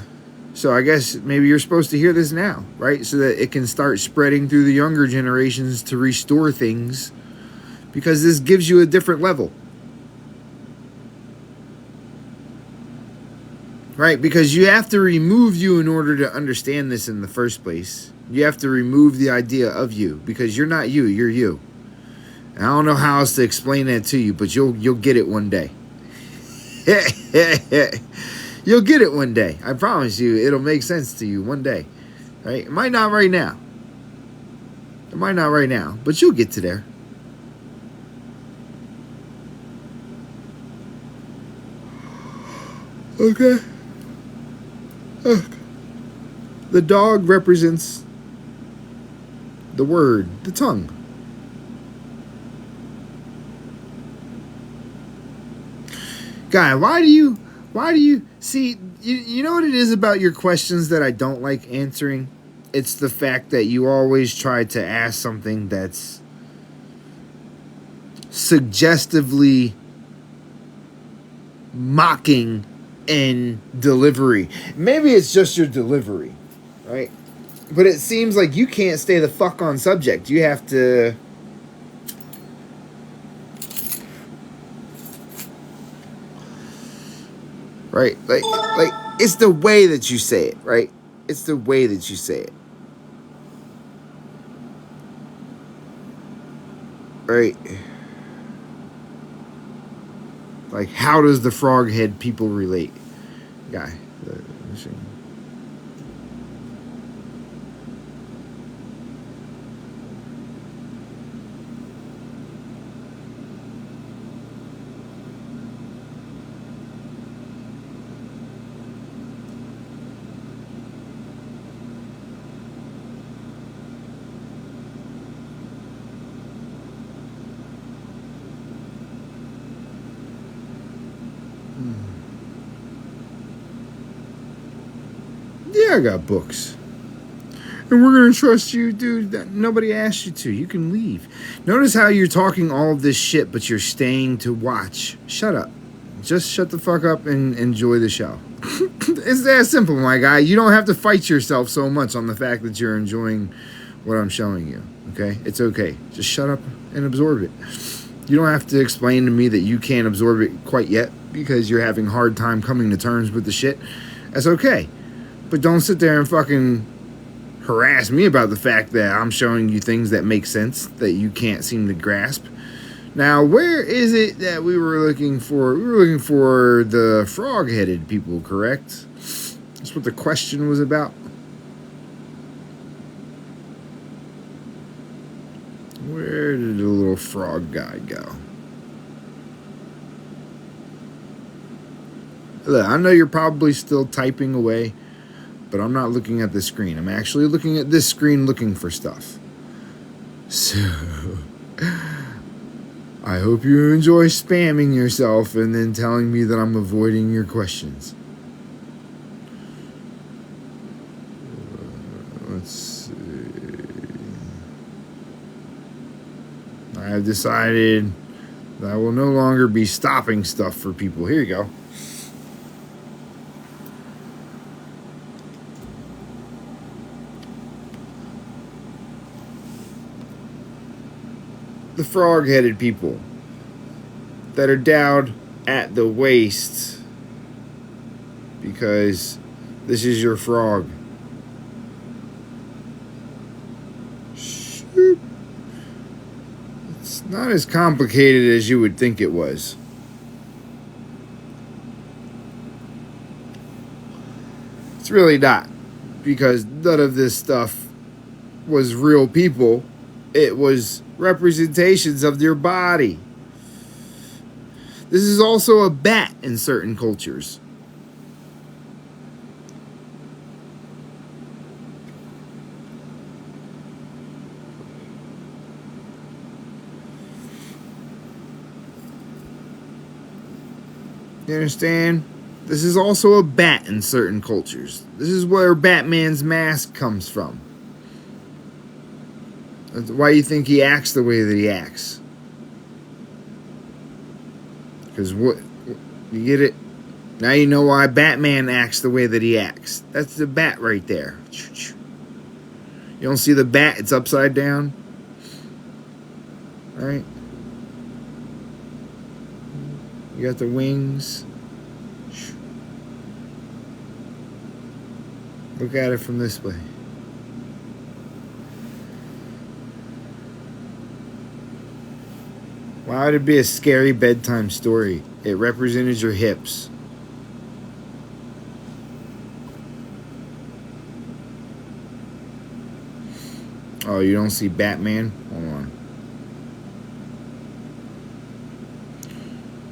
so I guess maybe you're supposed to hear this now, right? So that it can start spreading through the younger generations to restore things. Because this gives you a different level. Right? Because you have to remove you in order to understand this in the first place. You have to remove the idea of you. Because you're not you, you're you. And I don't know how else to explain that to you, but you'll get it one day. You'll get it one day. I promise you, it'll make sense to you one day. Right? It might not right now. It might not right now, but you'll get to there. Okay. The dog represents the word, the tongue. Guy, why do you see, you know what it is about your questions that I don't like answering? It's the fact that you always try to ask something that's suggestively mocking in delivery. Maybe it's just your delivery, right? But it seems like you can't stay the fuck on subject. You have to... Right? Like it's the way that you say it, right? It's the way that you say it. Right? Like, how does the frog head people relate? Guy. Yeah, I got books. And we're going to trust you, dude. Nobody asked you to. You can leave. Notice how you're talking all of this shit, but you're staying to watch. Shut up. Just shut the fuck up and enjoy the show. It's that simple, my guy. You don't have to fight yourself so much on the fact that you're enjoying what I'm showing you. Okay? It's okay. Just shut up and absorb it. You don't have to explain to me that you can't absorb it quite yet because you're having a hard time coming to terms with the shit. That's okay. But don't sit there and fucking harass me about the fact that I'm showing you things that make sense that you can't seem to grasp. Now, where is it that we were looking for? We were looking for the frog-headed people, correct? That's what the question was about. Where did the little frog guy go? Look, I know you're probably still typing away, but I'm not looking at this screen. I'm actually looking at this screen looking for stuff. So, I hope you enjoy spamming yourself and then telling me that I'm avoiding your questions. Let's see. I have decided that I will no longer be stopping stuff for people. Here you go. The frog-headed people that are down at the waist because this is your frog. Shoot. It's not as complicated as you would think it was. It's really not, because none of this stuff was real people. It was representations of your body. This is also a bat in certain cultures. You understand? This is also a bat in certain cultures. This is where Batman's mask comes from. That's why you think he acts the way that he acts. Because what? You get it? Now you know why Batman acts the way that he acts. That's the bat right there. You don't see the bat? It's upside down. Right? You got the wings. Look at it from this way. Why would it be a scary bedtime story? It represented your hips. Oh, you don't see Batman? Hold on.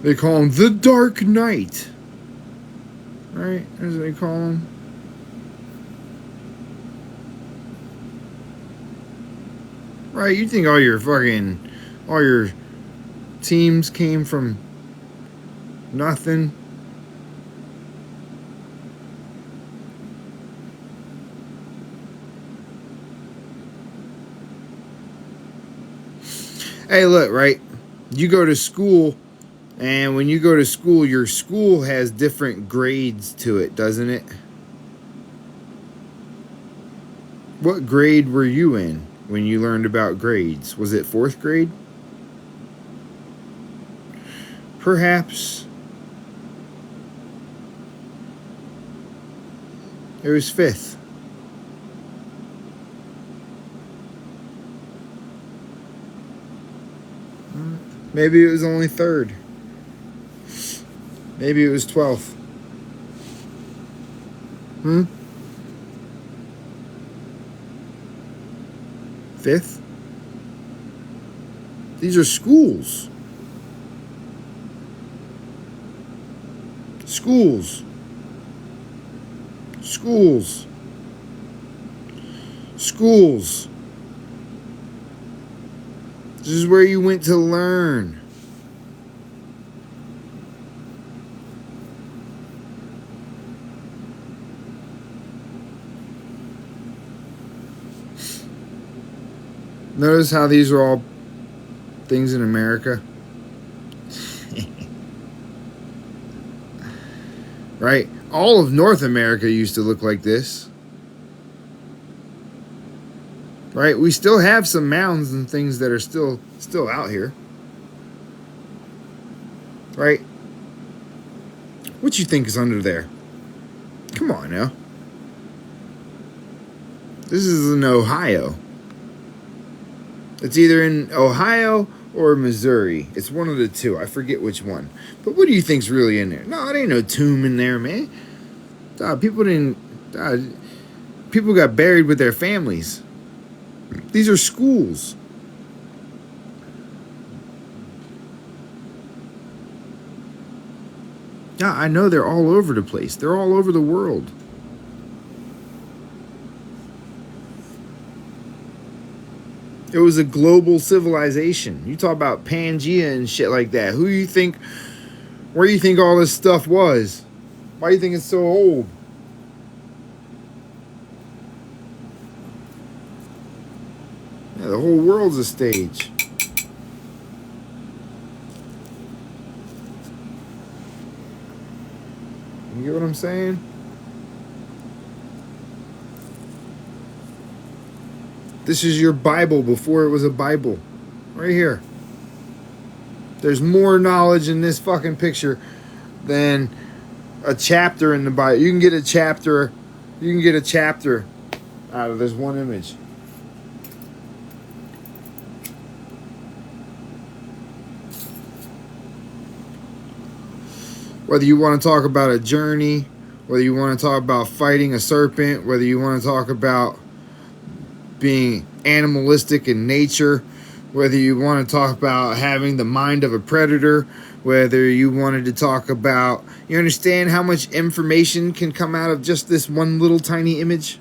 They call him the Dark Knight. Right? As they call him. Right, you think all your teams came from nothing? Hey, look, right? You go to school, and when you go to school, your school has different grades to it, doesn't it? What grade were you in when you learned about grades? Was it 4th grade? Perhaps. It was 5th. Maybe it was only 3rd. Maybe it was 12th. 5th? These are schools. Schools. Schools. Schools. This is where you went to learn. Notice how these are all things in America. Right? All of North America used to look like this. Right? We still have some mounds and things that are still out here. Right? What you think is under there? Come on now. This is in Ohio. It's either in Ohio or Missouri. It's one of the two. I forget which one. But what do you think's really in there? No, it ain't no tomb in there, man. People got buried with their families. These are schools. Yeah, I know they're all over the place. They're all over the world. It was a global civilization. You talk about Pangea and shit like that. Where do you think all this stuff was? Why do you think it's so old? Yeah, the whole world's a stage. You get what I'm saying? This is your Bible before it was a Bible. Right here. There's more knowledge in this fucking picture than a chapter in the Bible. You can get a chapter out of this one image. Whether you want to talk about a journey, whether you want to talk about fighting a serpent, whether you want to talk about being animalistic in nature, whether you want to talk about having the mind of a predator, whether you wanted to talk about, you understand how much information can come out of just this one little tiny image?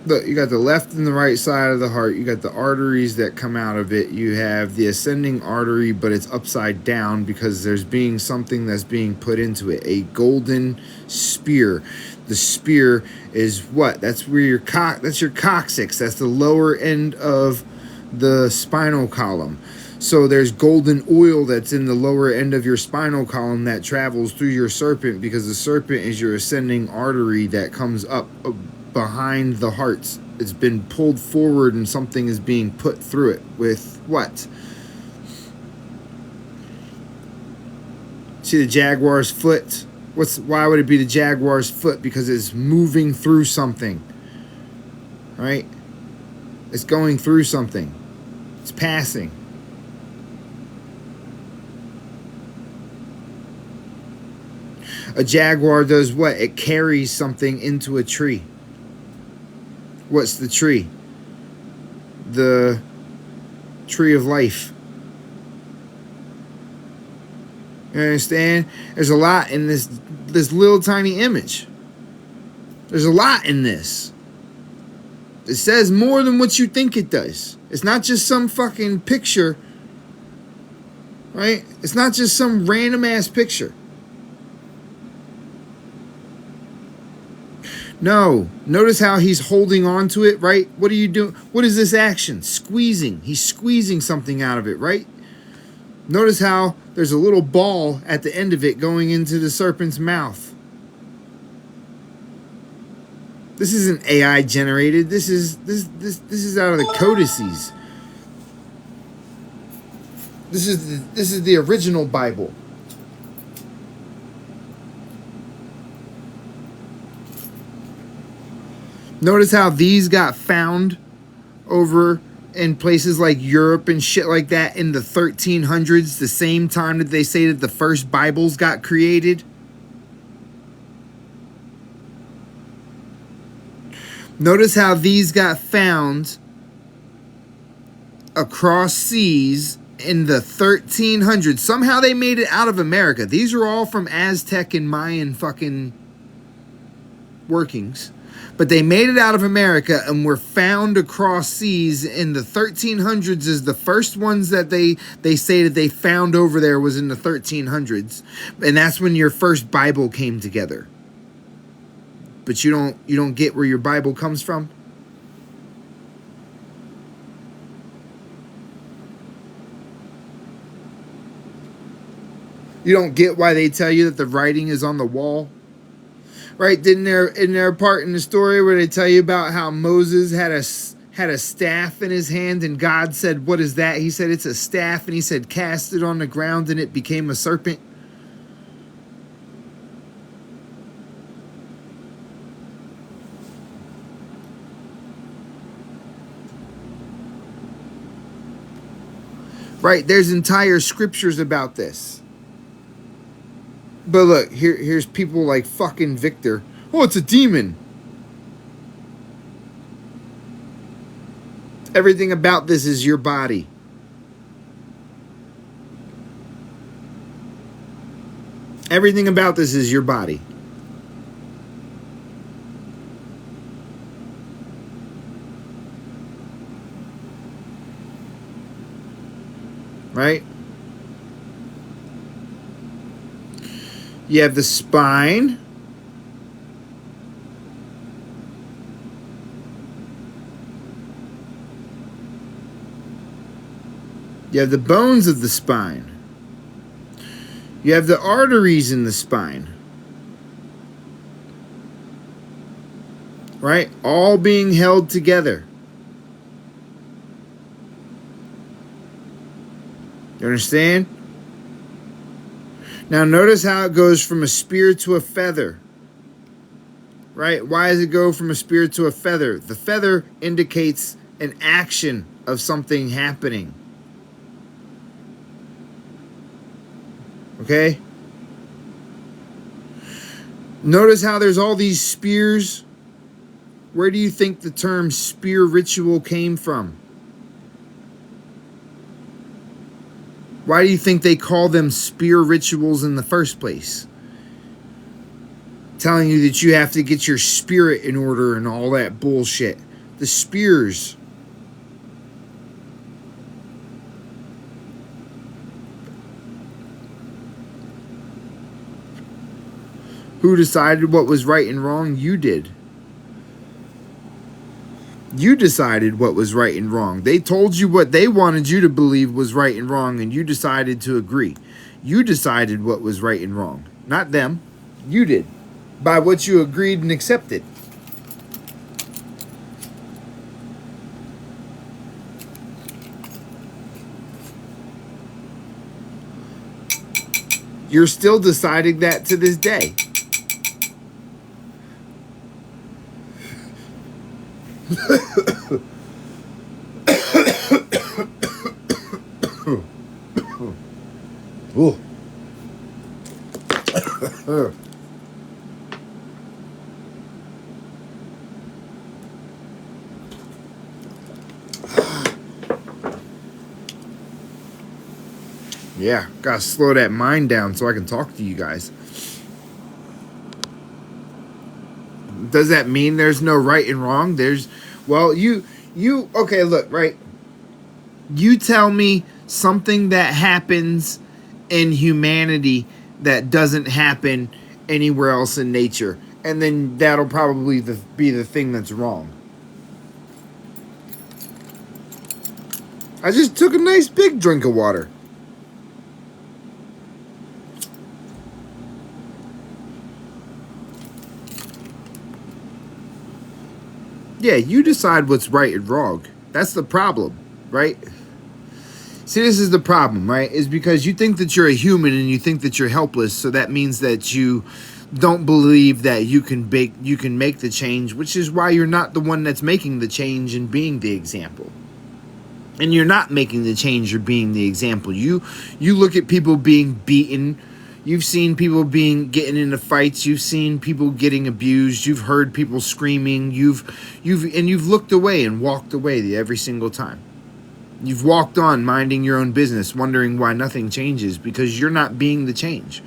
Look, you got the left and the right side of the heart. You got the arteries that come out of it. You have the ascending artery, but it's upside down because there's being something that's being put into it. A golden spear. The spear is what? That's where that's your coccyx. That's the lower end of the spinal column. So there's golden oil that's in the lower end of your spinal column that travels through your serpent, because the serpent is your ascending artery that comes up behind the heart. It's been pulled forward and something is being put through it with what? See the jaguar's foot? Why would it be the jaguar's foot? Because it's moving through something. Right? It's going through something. It's passing. A jaguar does what? It carries something into a tree. What's the tree? The tree of life. You understand? There's a lot in this little tiny image. There's a lot in this. It says more than what you think it does. It's not just some fucking picture. Right? It's not just some random ass picture. No. Notice how he's holding on to it, right? What are you doing? What is this action? Squeezing. He's squeezing something out of it, right? Notice how there's a little ball at the end of it going into the serpent's mouth. This isn't AI generated. This is out of the codices. This is the original Bible. Notice how these got found over in places like Europe and shit like that in the 1300s, the same time that they say that the first Bibles got created. Notice how these got found across seas in the 1300s. Somehow they made it out of America. These are all from Aztec and Mayan fucking workings. But they made it out of America and were found across seas in the 1300s. Is the first ones that they say that they found over there was in the 1300s. And that's when your first Bible came together. But you don't get where your Bible comes from? You don't get why they tell you that the writing is on the wall? Right? Didn't there in their part in the story where they tell you about how Moses had a staff in his hand and God said, "What is that?" He said, "It's a staff," and he said, "Cast it on the ground," and it became a serpent. Right? There's entire scriptures about this. But look, here's people like fucking Victor. Oh, it's a demon. Everything about this is your body. Everything about this is your body. Right? You have the spine. You have the bones of the spine. You have the arteries in the spine. Right? All being held together. You understand? Now notice how it goes from a spear to a feather. Right? Why does it go from a spear to a feather? The feather indicates an action of something happening. Okay? Notice how there's all these spears. Where do you think the term spear ritual came from? Why do you think they call them spear rituals in the first place? Telling you that you have to get your spirit in order and all that bullshit. The spears. Who decided what was right and wrong? You did. You decided what was right and wrong. They told you what they wanted you to believe was right and wrong, and you decided to agree. You decided what was right and wrong. Not them. You did. By what you agreed and accepted. You're still deciding that to this day. Yeah, gotta slow that mind down so I can talk to you guys. Does that mean there's no right and wrong? Well, okay, look, right? You tell me something that happens in humanity that doesn't happen anywhere else in nature, and then that'll probably be the thing that's wrong. I just took a nice big drink of water. Yeah, you decide what's right and wrong. That's the problem, right? See, this is the problem, right? Is because you think that you're a human and you think that you're helpless, so that means that you don't believe that you can make the change, which is why you're not the one that's making the change and being the example. And you're not making the change or being the example. You look at people being beaten. You've seen people getting into fights. You've seen people getting abused. You've heard people screaming. You've looked away and walked away every single time. You've walked on minding your own business, wondering why nothing changes, because you're not being the change.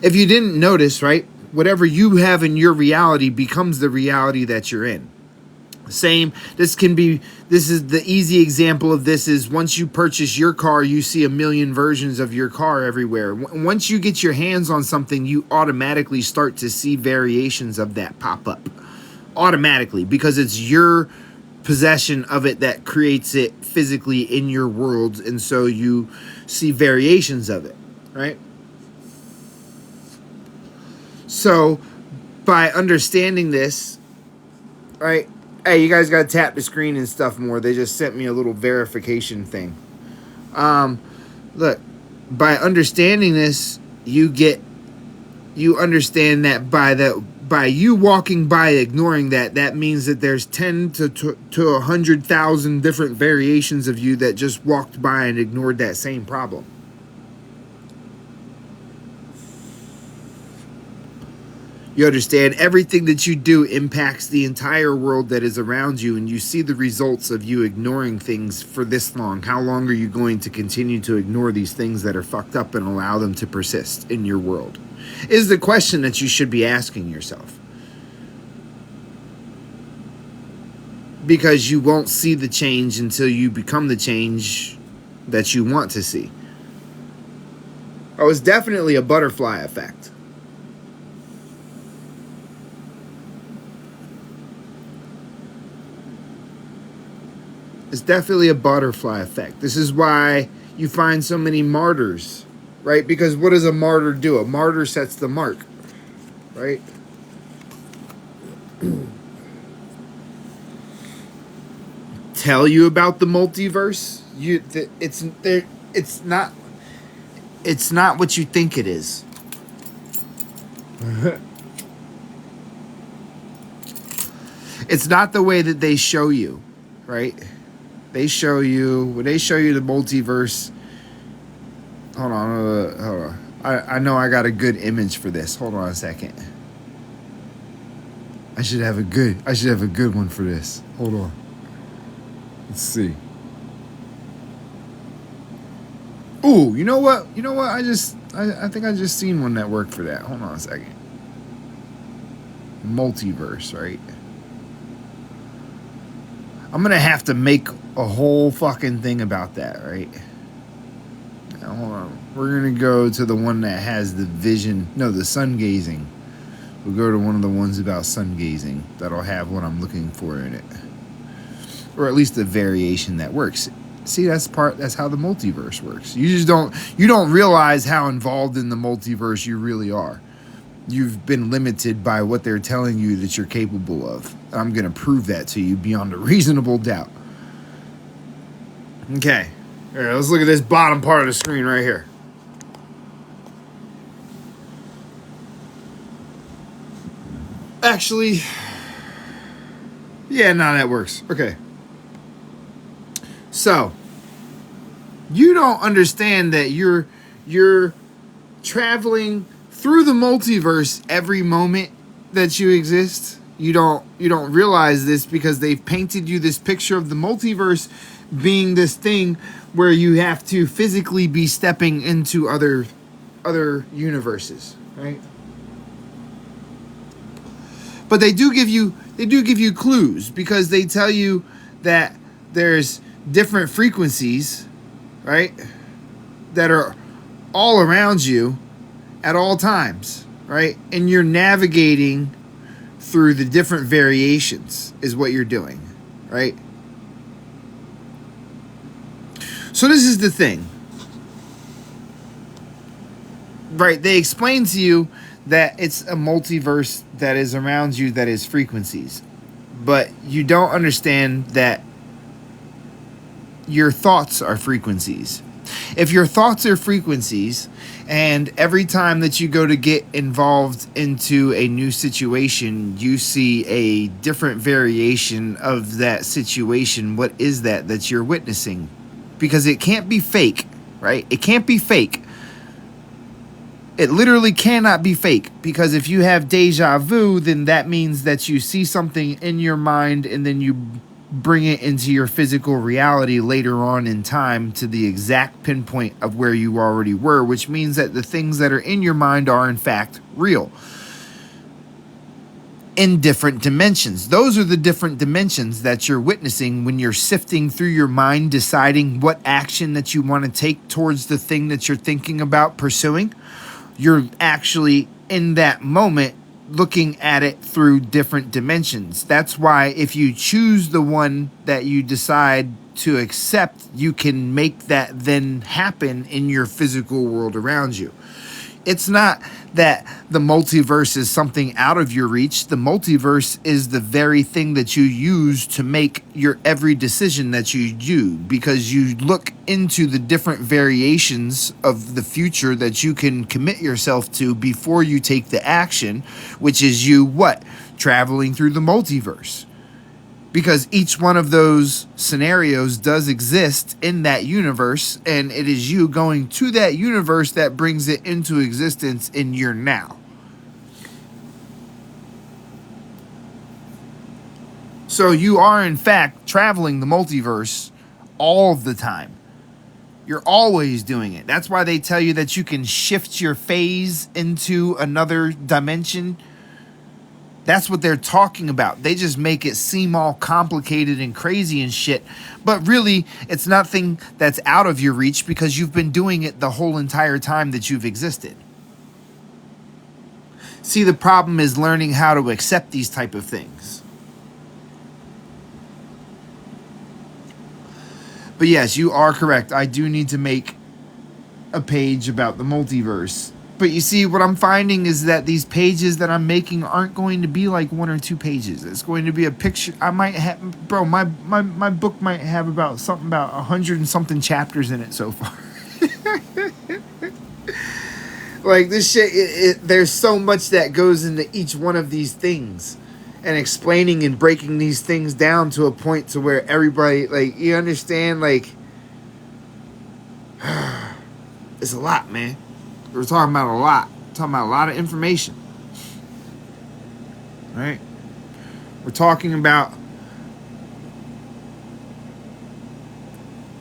If you didn't notice, right, whatever you have in your reality becomes the reality that you're in. Same, this is the easy example of this is once you purchase your car, you see a million versions of your car everywhere. Once you get your hands on something, you automatically start to see variations of that pop up. Automatically, because it's your possession of it that creates it physically in your world, and so you see variations of it, right? So by understanding this, right? Hey, you guys got to tap the screen and stuff more. They just sent me a little verification thing. Look, by understanding this, you understand that by you walking by ignoring that means that there's 10 to 100,000 different variations of you that just walked by and ignored that same problem. You understand everything that you do impacts the entire world that is around you, and you see the results of you ignoring things for this long. How long are you going to continue to ignore these things that are fucked up and allow them to persist in your world? Is the question that you should be asking yourself. Because you won't see the change until you become the change that you want to see. Oh, it's definitely a butterfly effect. It's definitely a butterfly effect. This is why you find so many martyrs, right? Because what does a martyr do? A martyr sets the mark, right? Tell you about the multiverse. It's not what you think it is. It's not the way that they show you, right? When they show you the multiverse. Hold on. I know I got a good image for this. Hold on a second. I should have a good one for this. Hold on. Let's see. Ooh, you know what? I think I just seen one that worked for that. Hold on a second. Multiverse, right? I'm going to have to make a whole fucking thing about that, right? Now, hold on. We're going to go to the one that has the vision. No, the sun gazing. We'll go to one of the ones about sun gazing. That'll have what I'm looking for in it. Or at least a variation that works. See, that's how the multiverse works. You don't realize how involved in the multiverse you really are. You've been limited by what they're telling you that you're capable of. I'm going to prove that to you beyond a reasonable doubt. Okay. All right, let's look at this bottom part of the screen right here. Actually, yeah, no, that works. Okay. So, you don't understand that you're traveling through the multiverse every moment that you exist. You don't realize this because they've painted you this picture of the multiverse being this thing where you have to physically be stepping into other universes, right? But they do give you clues because they tell you that there's different frequencies, right, that are all around you at all times, right? And you're navigating through the different variations is what you're doing, right? So this is the thing, right? They explain to you that it's a multiverse that is around you that is frequencies, but you don't understand that your thoughts are frequencies. If your thoughts are frequencies, and every time that you go to get involved into a new situation, you see a different variation of that situation, what is that you're witnessing? Because it can't be fake, right? It can't be fake. It literally cannot be fake, because if you have deja vu, then that means that you see something in your mind and then you bring it into your physical reality later on in time to the exact pinpoint of where you already were, which means that the things that are in your mind are in fact real. in different dimensions. Those are the different dimensions that you're witnessing when you're sifting through your mind, deciding what action that you want to take towards the thing that you're thinking about pursuing. You're actually in that moment looking at it through different dimensions. That's why if you choose the one that you decide to accept, you can make that then happen in your physical world around you. It's not that the multiverse is something out of your reach. The multiverse is the very thing that you use to make your every decision that you do, because you look into the different variations of the future that you can commit yourself to before you take the action, which is you what? Traveling through the multiverse. Because each one of those scenarios does exist in that universe, and it is you going to that universe that brings it into existence in your now. So you are, in fact, traveling the multiverse all the time. You're always doing it. That's why they tell you that you can shift your phase into another dimension. That's what they're talking about. They just make it seem all complicated and crazy and shit. But really, it's nothing that's out of your reach, because you've been doing it the whole entire time that you've existed. See, the problem is learning how to accept these type of things. But yes, you are correct. I do need to make a page about the multiverse. But you see, what I'm finding is that these pages that I'm making aren't going to be like 1 or 2 pages. It's going to be a picture. I might have, bro, my book might have about 100 and something chapters in it so far. Like this shit, there's so much that goes into each one of these things, and explaining and breaking these things down to a point to where everybody, like, you understand, like, it's a lot, man. We're talking about a lot. We're talking about a lot of information. Right? We're talking about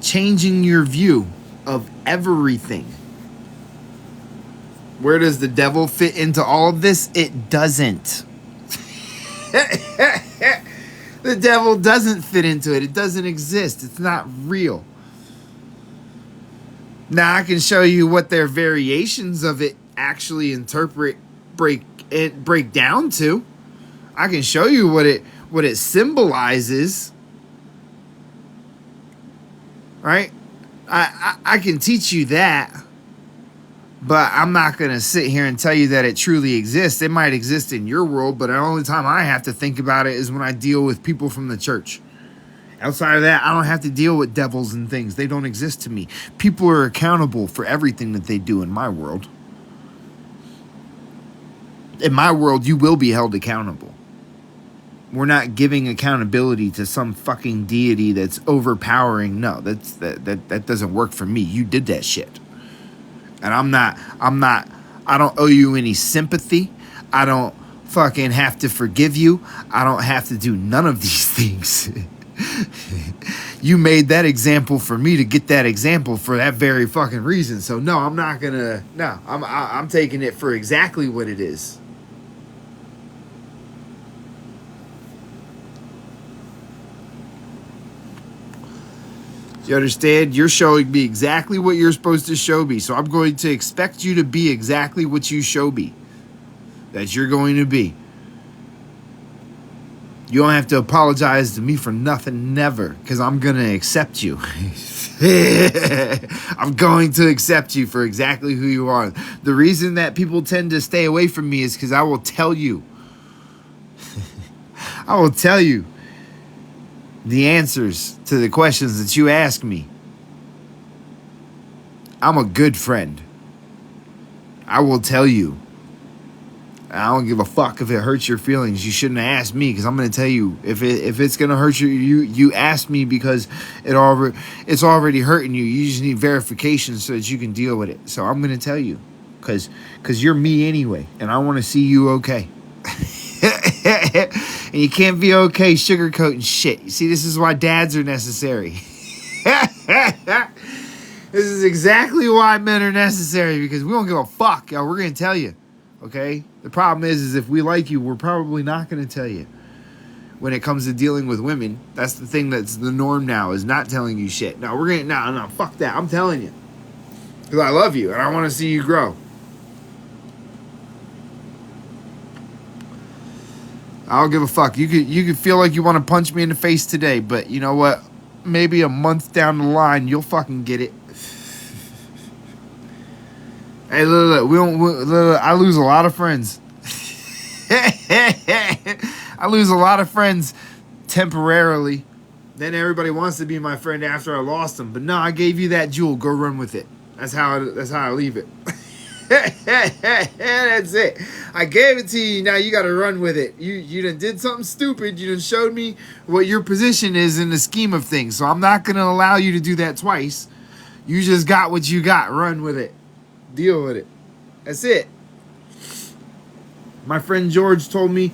changing your view of everything. Where does the devil fit into all of this? It doesn't. The devil doesn't fit into it. It doesn't exist. It's not real. Now I can show you what their variations of it actually break down to. I can show you what it symbolizes. Right? I can teach you that, but I'm not going to sit here and tell you that it truly exists. It might exist in your world, but the only time I have to think about it is when I deal with people from the church. Outside of that, I don't have to deal with devils and things. They don't exist to me. People are accountable for everything that they do in my world. In my world, you will be held accountable. We're not giving accountability to some fucking deity that's overpowering. No, that doesn't work for me. You did that shit. And I don't owe you any sympathy. I don't fucking have to forgive you. I don't have to do none of these things. You made that example for me to get that example for that very fucking reason. So no, I'm not gonna. No, I'm taking it for exactly what it is. You understand? You're showing me exactly what you're supposed to show me. So I'm going to expect you to be exactly what you show me that you're going to be. You don't have to apologize to me for nothing, never, because I'm going to accept you. I'm going to accept you for exactly who you are. The reason that people tend to stay away from me is because I will tell you. I will tell you the answers to the questions that you ask me. I'm a good friend. I will tell you. I don't give a fuck if it hurts your feelings. You shouldn't have asked me, because I'm going to tell you, if it's going to hurt you asked me because it's already hurting you. You just need verification so that you can deal with it. So I'm going to tell you, because you're me anyway, and I want to see you okay. And you can't be okay sugarcoating shit. You see, this is why dads are necessary. This is exactly why men are necessary, because we don't give a fuck, y'all. We're going to tell you. Okay? The problem is if we like you, we're probably not going to tell you. When it comes to dealing with women, that's the thing that's the norm now, is not telling you shit. No, no, fuck that. I'm telling you. Because I love you and I want to see you grow. I don't give a fuck. You could feel like you want to punch me in the face today, but you know what? Maybe a month down the line, you'll fucking get it. Hey, look, I lose a lot of friends. I lose a lot of friends temporarily. Then everybody wants to be my friend after I lost them. But no, I gave you that jewel. Go run with it. That's how I leave it. That's it. I gave it to you. Now you got to run with it. You done did something stupid. You done showed me what your position is in the scheme of things. So I'm not going to allow you to do that twice. You just got what you got. Run with it. Deal with it. That's it. My friend George told me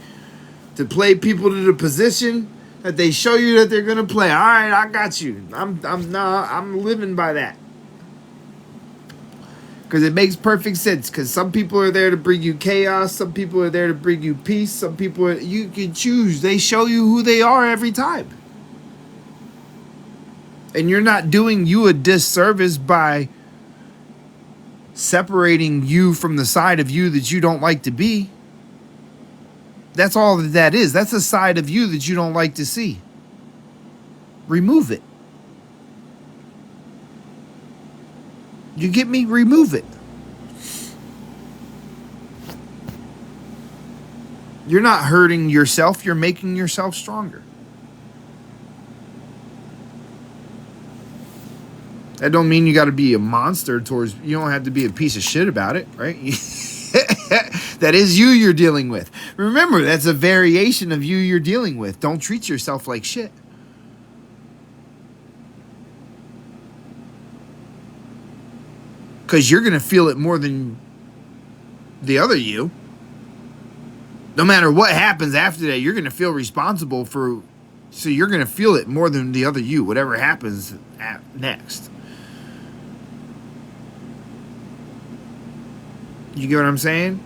to play people to the position that they show you that they're gonna play. All right, I got you. I'm living by that. Because it makes perfect sense. Because some people are there to bring you chaos. Some people are there to bring you peace. Some people you can choose. They show you who they are every time. And you're not doing you a disservice by separating you from the side of you that you don't like to be. That's all that is. That's a side of you that you don't like to see. Remove it. You get me? Remove it. You're not hurting yourself. You're making yourself stronger. That don't mean you got to be a monster towards... You don't have to be a piece of shit about it, right? That is you you're dealing with. Remember, that's a variation of you you're dealing with. Don't treat yourself like shit. Because you're going to feel it more than the other you. No matter what happens after that, you're going to feel responsible for... So you're going to feel it more than the other you, whatever happens next. You get what I'm saying?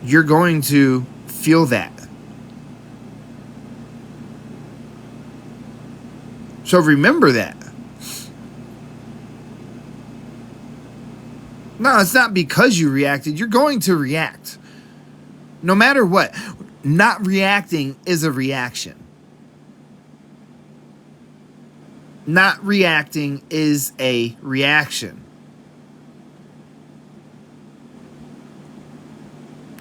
You're going to feel that. So remember that. No, it's not because you reacted. You're going to react. No matter what. Not reacting is a reaction. Not reacting is a reaction.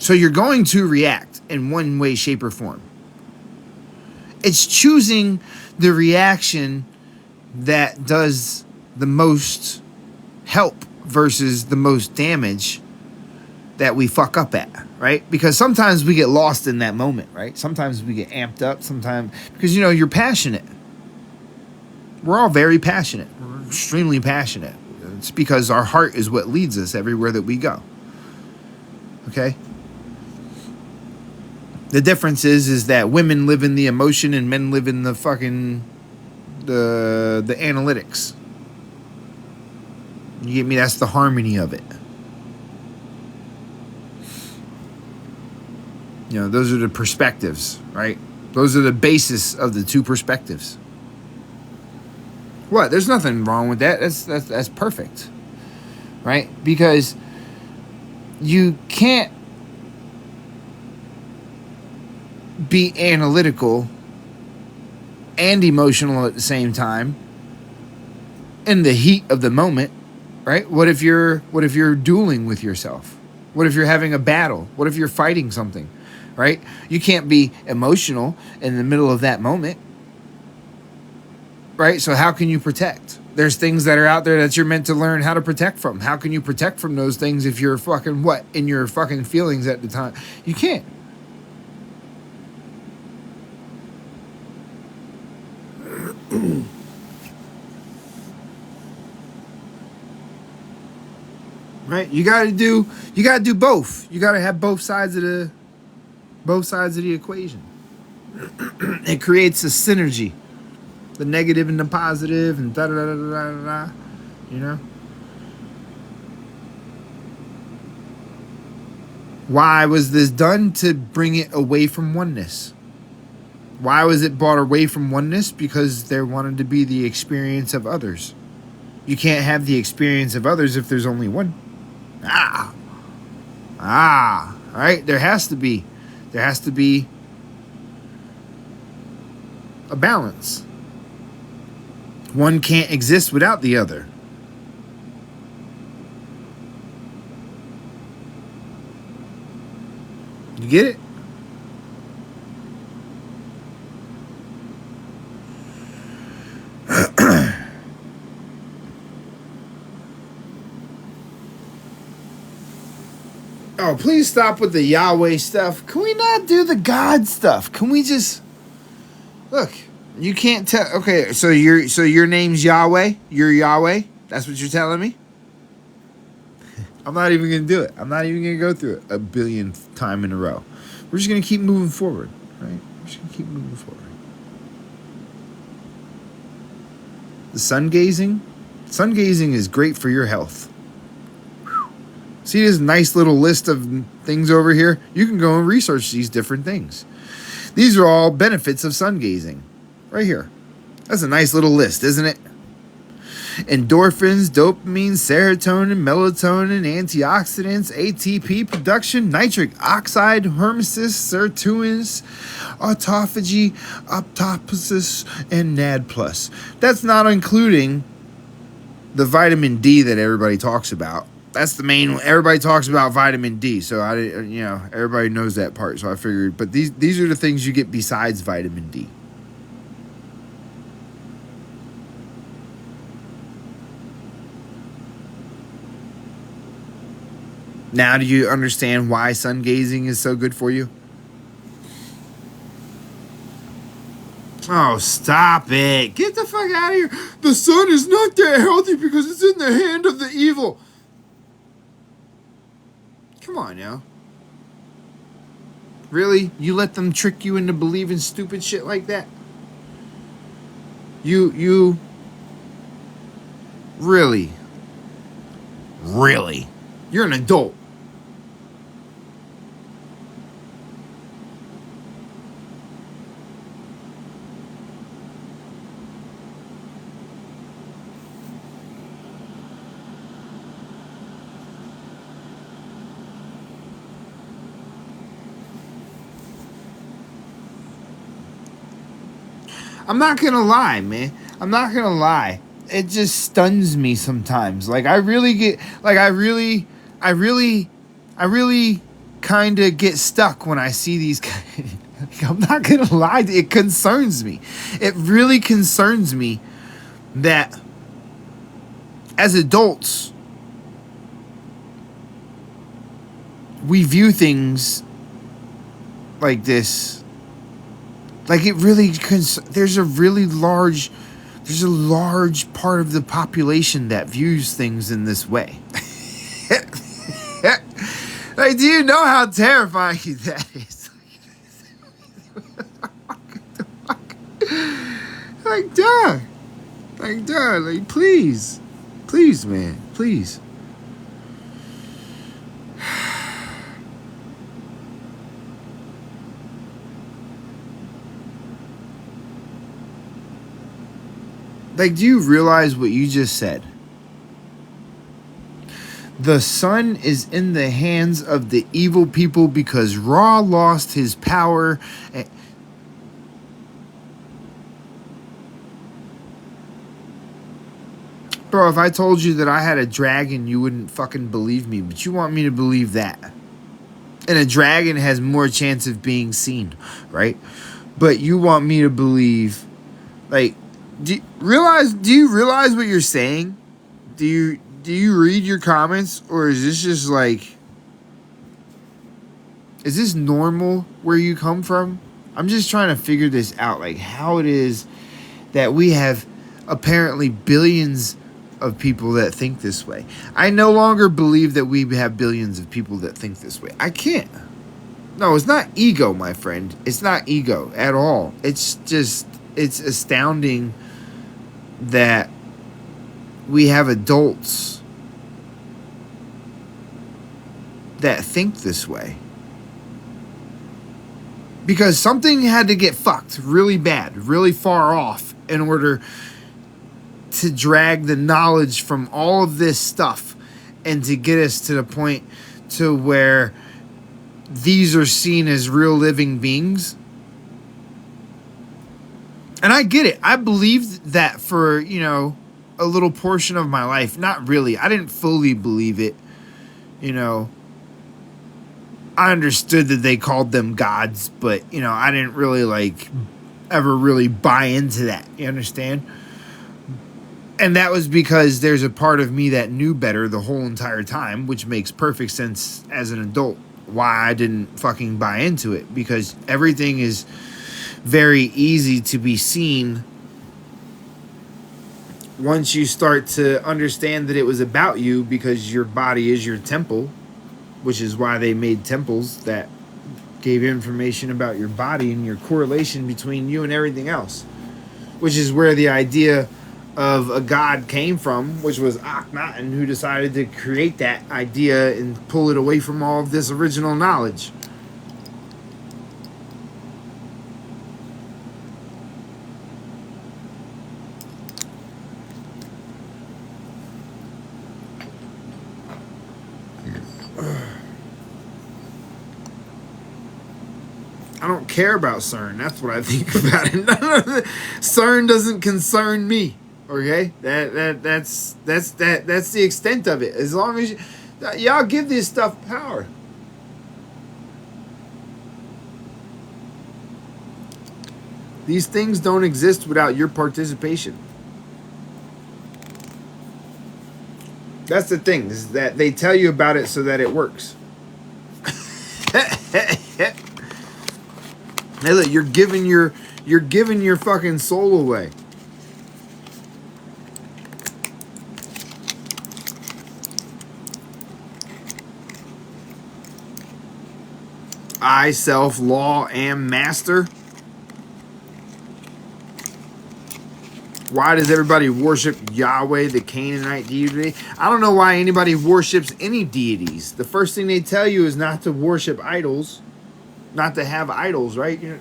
So you're going to react in one way, shape, or form. It's choosing the reaction that does the most help versus the most damage that we fuck up at, right? Because sometimes we get lost in that moment, right? Sometimes we get amped up, sometimes... Because, you're passionate. We're all very passionate. We're extremely passionate. It's because our heart is what leads us everywhere that we go. Okay? The difference is that women live in the emotion and men live in the fucking the analytics. You get me? That's the harmony of it. Those are the perspectives, right? Those are the basis of the two perspectives. What? There's nothing wrong with that. That's perfect, right? Because you can't be analytical and emotional at the same time in the heat of the moment, right? What if you're dueling with yourself? What if you're having a battle? What if you're fighting something, right? You can't be emotional in the middle of that moment, right? So how can you protect? There's things that are out there that you're meant to learn how to protect from. How can you protect from those things if you're fucking in your fucking feelings at the time? You can't. Right? You gotta do both. You gotta have both sides of the equation. It creates a synergy. The negative and the positive and da da da da da da. Why was this done? To bring it away from oneness. Why was it brought away from oneness? Because there wanted to be the experience of others. You can't have the experience of others if there's only one. Right? There has to be a balance. One can't exist without the other. You get it? Oh, please stop with the Yahweh stuff. Can we not do the God stuff? Can we just... Look, you can't tell... Okay, so your name's Yahweh? You're Yahweh? That's what you're telling me? I'm not even going to do it. I'm not even going to go through it a billionth time in a row. We're just going to keep moving forward, right? We're just going to keep moving forward. The sun gazing? Sun gazing is great for your health. See this nice little list of things over here? You can go and research these different things. These are all benefits of sun gazing. Right here. That's a nice little list, isn't it? Endorphins, dopamine, serotonin, melatonin, antioxidants, ATP production, nitric oxide, hormesis, sirtuins, autophagy, apoptosis, and NAD+. That's not including the vitamin D that everybody talks about. That's the main one. Everybody talks about vitamin D, so everybody knows that part. So I figured, but these are the things you get besides vitamin D. Now, do you understand why sun gazing is so good for you? Oh, stop it. Get the fuck out of here. The sun is not that healthy because it's in the hand of the evil. Come on now. Really? You let them trick you into believing stupid shit like that? You really? You're an adult. I'm not gonna lie, man. I'm not gonna lie. It just stuns me sometimes. Like I really kind of get stuck when I see these guys. I'm not gonna lie. It concerns me. It really concerns me that as adults we view things like this. Like it really, there's a large part of the population that views things in this way. Like, do you know how terrifying that is? Like, duh. Like, please, man, please. Like, do you realize what you just said? The sun is in the hands of the evil people because Ra lost his power. Bro, if I told you that I had a dragon, you wouldn't fucking believe me. But you want me to believe that. And a dragon has more chance of being seen, right? But you want me to believe, like, do you realize what you're saying? Do you read your comments, or is this just like, is this normal where you come from? I'm just trying to figure this out, like how it is that we have apparently billions of people that think this way. I no longer believe that we have billions of people that think this way. I can't. No, it's not ego, my friend. It's not ego at all. It's just, it's astounding that we have adults that think this way. Because something had to get fucked really bad, really far off, in order to drag the knowledge from all of this stuff and to get us to the point to where these are seen as real living beings. And I get it. I believed that for, you know, a little portion of my life. Not really. I didn't fully believe it. You know, I understood that they called them gods, but, you know, I didn't really, like, ever really buy into that. You understand? And that was because there's a part of me that knew better the whole entire time, which makes perfect sense as an adult why I didn't fucking buy into it. Because everything is very easy to be seen once you start to understand that it was about you, because your body is your temple, which is why they made temples that gave information about your body and your correlation between you and everything else, which is where the idea of a god came from, which was Akhenaten, who decided to create that idea and pull it away from all of this original knowledge. I don't care about CERN. That's what I think about it. CERN doesn't concern me. Okay, that's the extent of it. As long as y'all give this stuff power. These things don't exist without your participation. That's the thing, is that they tell you about it so that it works. Hey, look, you're giving your fucking soul away. I, self, law, am master. Why does everybody worship Yahweh, the Canaanite deity? I don't know why anybody worships any deities. The first thing they tell you is not to worship idols, not to have idols, right? You know,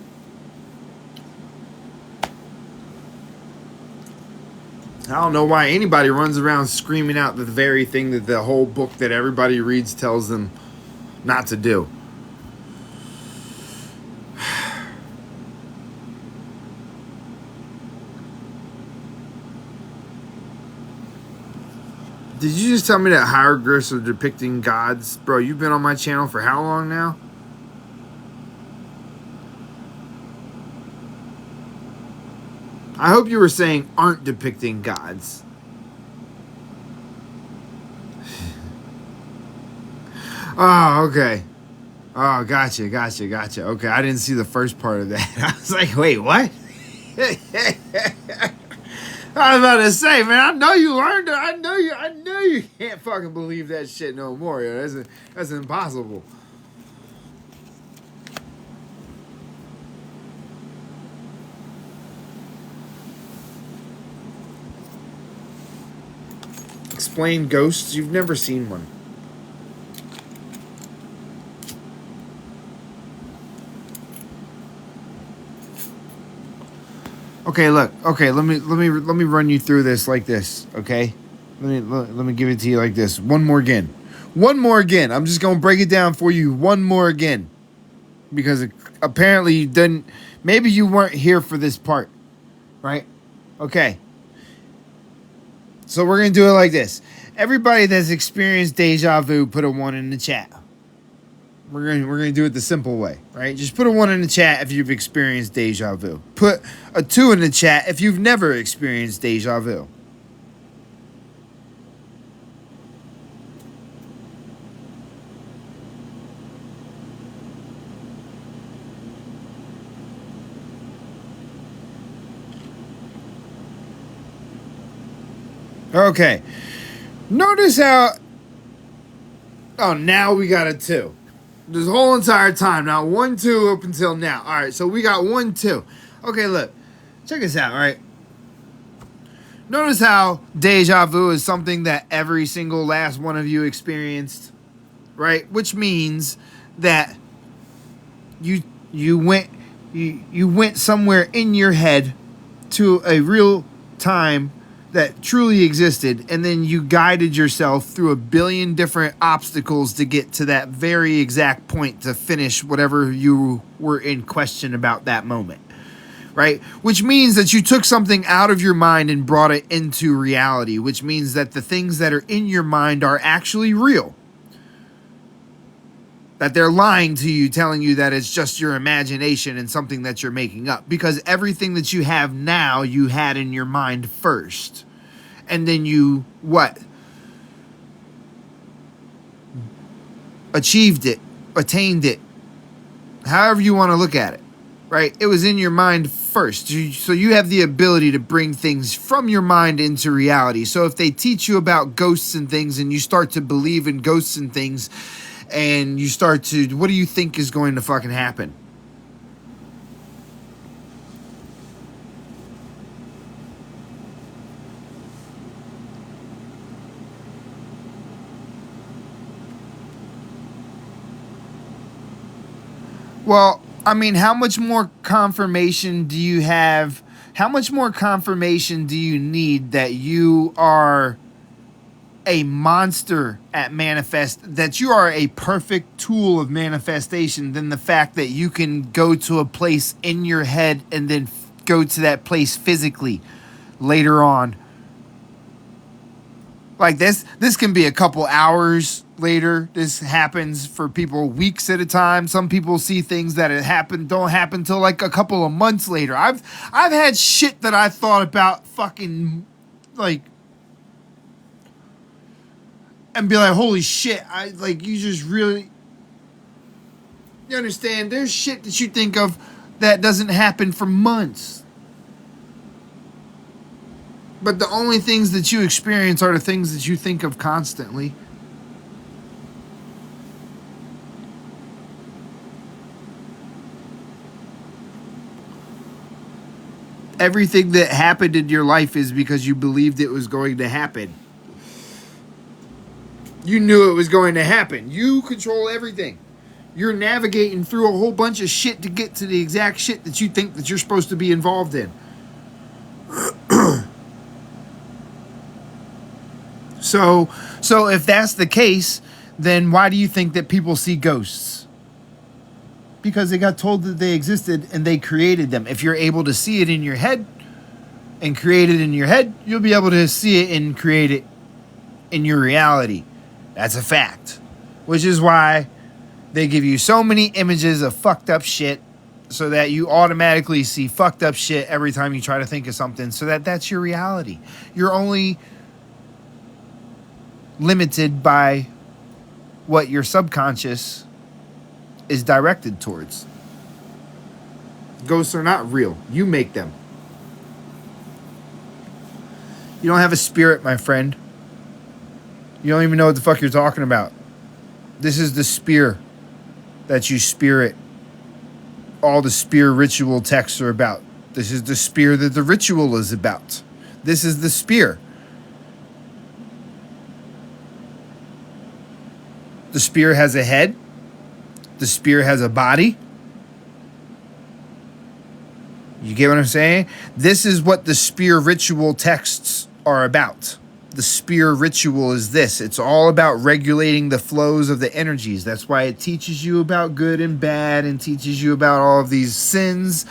I don't know why anybody runs around screaming out the very thing that the whole book that everybody reads tells them not to do. Did you just tell me that hieroglyphs are depicting gods? Bro, you've been on my channel for how long now? I hope you were saying aren't depicting gods. Oh, okay. Oh, gotcha. Okay, I didn't see the first part of that. I was like, wait, what? I was about to say, man, I know you learned it. I know you can't fucking believe that shit no more. Yo. That's impossible. Explain ghosts. You've never seen one. Okay, look. Okay, let me run you through this like this. Okay, let me give it to you like this. One more again. I'm just gonna break it down for you. One more again, because apparently you didn't. Maybe you weren't here for this part, right? Okay. So we're gonna do it like this. Everybody that's experienced deja vu, put a 1 in the chat. We're gonna do it the simple way, right? Just put a 1 in the chat if you've experienced deja vu. Put a 2 in the chat if you've never experienced deja vu. Okay. Notice how... Oh, now we got a 2. This whole entire time. Now, 1, 2 up until now. All right, so we got 1, 2. Okay, look. Check this out, all right? Notice how deja vu is something that every single last one of you experienced. right? Which means that you went somewhere in your head to a real time that truly existed, and then you guided yourself through a billion different obstacles to get to that very exact point to finish whatever you were in question about that moment, right? Which means that you took something out of your mind and brought it into reality, which means that the things that are in your mind are actually real. That they're lying to you, telling you that it's just your imagination and something that you're making up. Because everything that you have now, you had in your mind first. And then you, what? Achieved it, attained it, however you want to look at it, right? It was in your mind first. So you have the ability to bring things from your mind into reality. So if they teach you about ghosts and things and you start to believe in ghosts and things, and you start to, what do you think is going to fucking happen? Well, I mean, how much more confirmation do you have? How much more confirmation do you need that you are a monster at that you are a perfect tool of manifestation than the fact that you can go to a place in your head and then go to that place physically later on? Like this can be a couple hours later. This happens for people weeks at a time. Some people see things that don't happen till like a couple of months later. I've had shit that I thought about fucking like, and be like, holy shit, you just really, you understand, there's shit that you think of that doesn't happen for months. But the only things that you experience are the things that you think of constantly. Everything that happened in your life is because you believed it was going to happen. You knew it was going to happen. You control everything. You're navigating through a whole bunch of shit to get to the exact shit that you think that you're supposed to be involved in. So if that's the case, then why do you think that people see ghosts? Because they got told that they existed and they created them. If you're able to see it in your head and create it in your head, you'll be able to see it and create it in your reality. That's a fact. Which is why they give you so many images of fucked up shit so that you automatically see fucked up shit every time you try to think of something, so that's your reality. You're only limited by what your subconscious is directed towards. Ghosts are not real. You make them. You don't have a spirit, my friend. You don't even know what the fuck you're talking about. This is the spear that you spirit. All the spear ritual texts are about. This is the spear that the ritual is about. This is the spear. The spear has a head. The spear has a body. You get what I'm saying? This is what the spear ritual texts are about. The spear ritual is this. It's all about regulating the flows of the energies. That's why it teaches you about good and bad and teaches you about all of these sins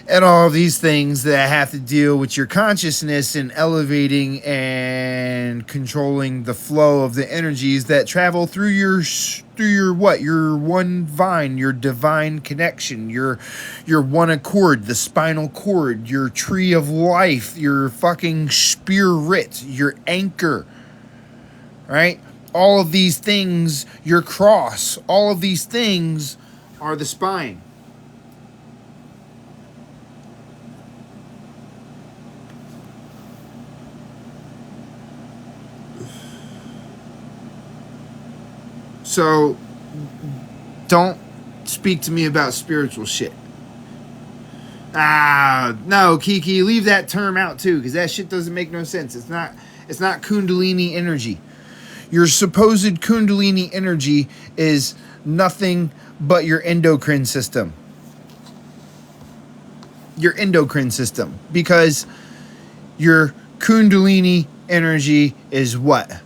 and all of these things that have to deal with your consciousness and elevating and controlling the flow of the energies that travel through your one vine, your divine connection, your one accord, the spinal cord, your tree of life, your fucking spirit, your anchor, right? All of these things, your cross, all of these things are the spine. So, don't speak to me about spiritual shit. No, Kiki, leave that term out too, because that shit doesn't make no sense. It's not Kundalini energy. Your supposed Kundalini energy is nothing but your endocrine system. Your endocrine system. Because your Kundalini energy is what?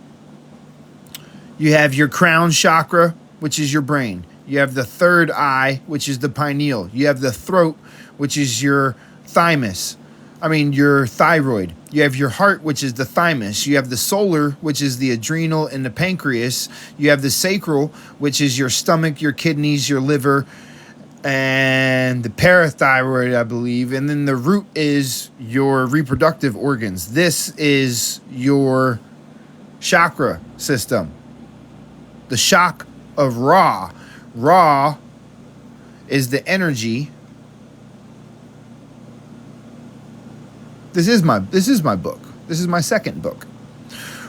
You have your crown chakra, which is your brain. You have the third eye, which is the pineal. You have the throat, which is your your thyroid. You have your heart, which is the thymus. You have the solar, which is the adrenal and the pancreas. You have the sacral, which is your stomach, your kidneys, your liver, and the parathyroid, I believe. And then the root is your reproductive organs. This is your chakra system. The shock of Ra. Ra is the energy. This is my book. This is my second book.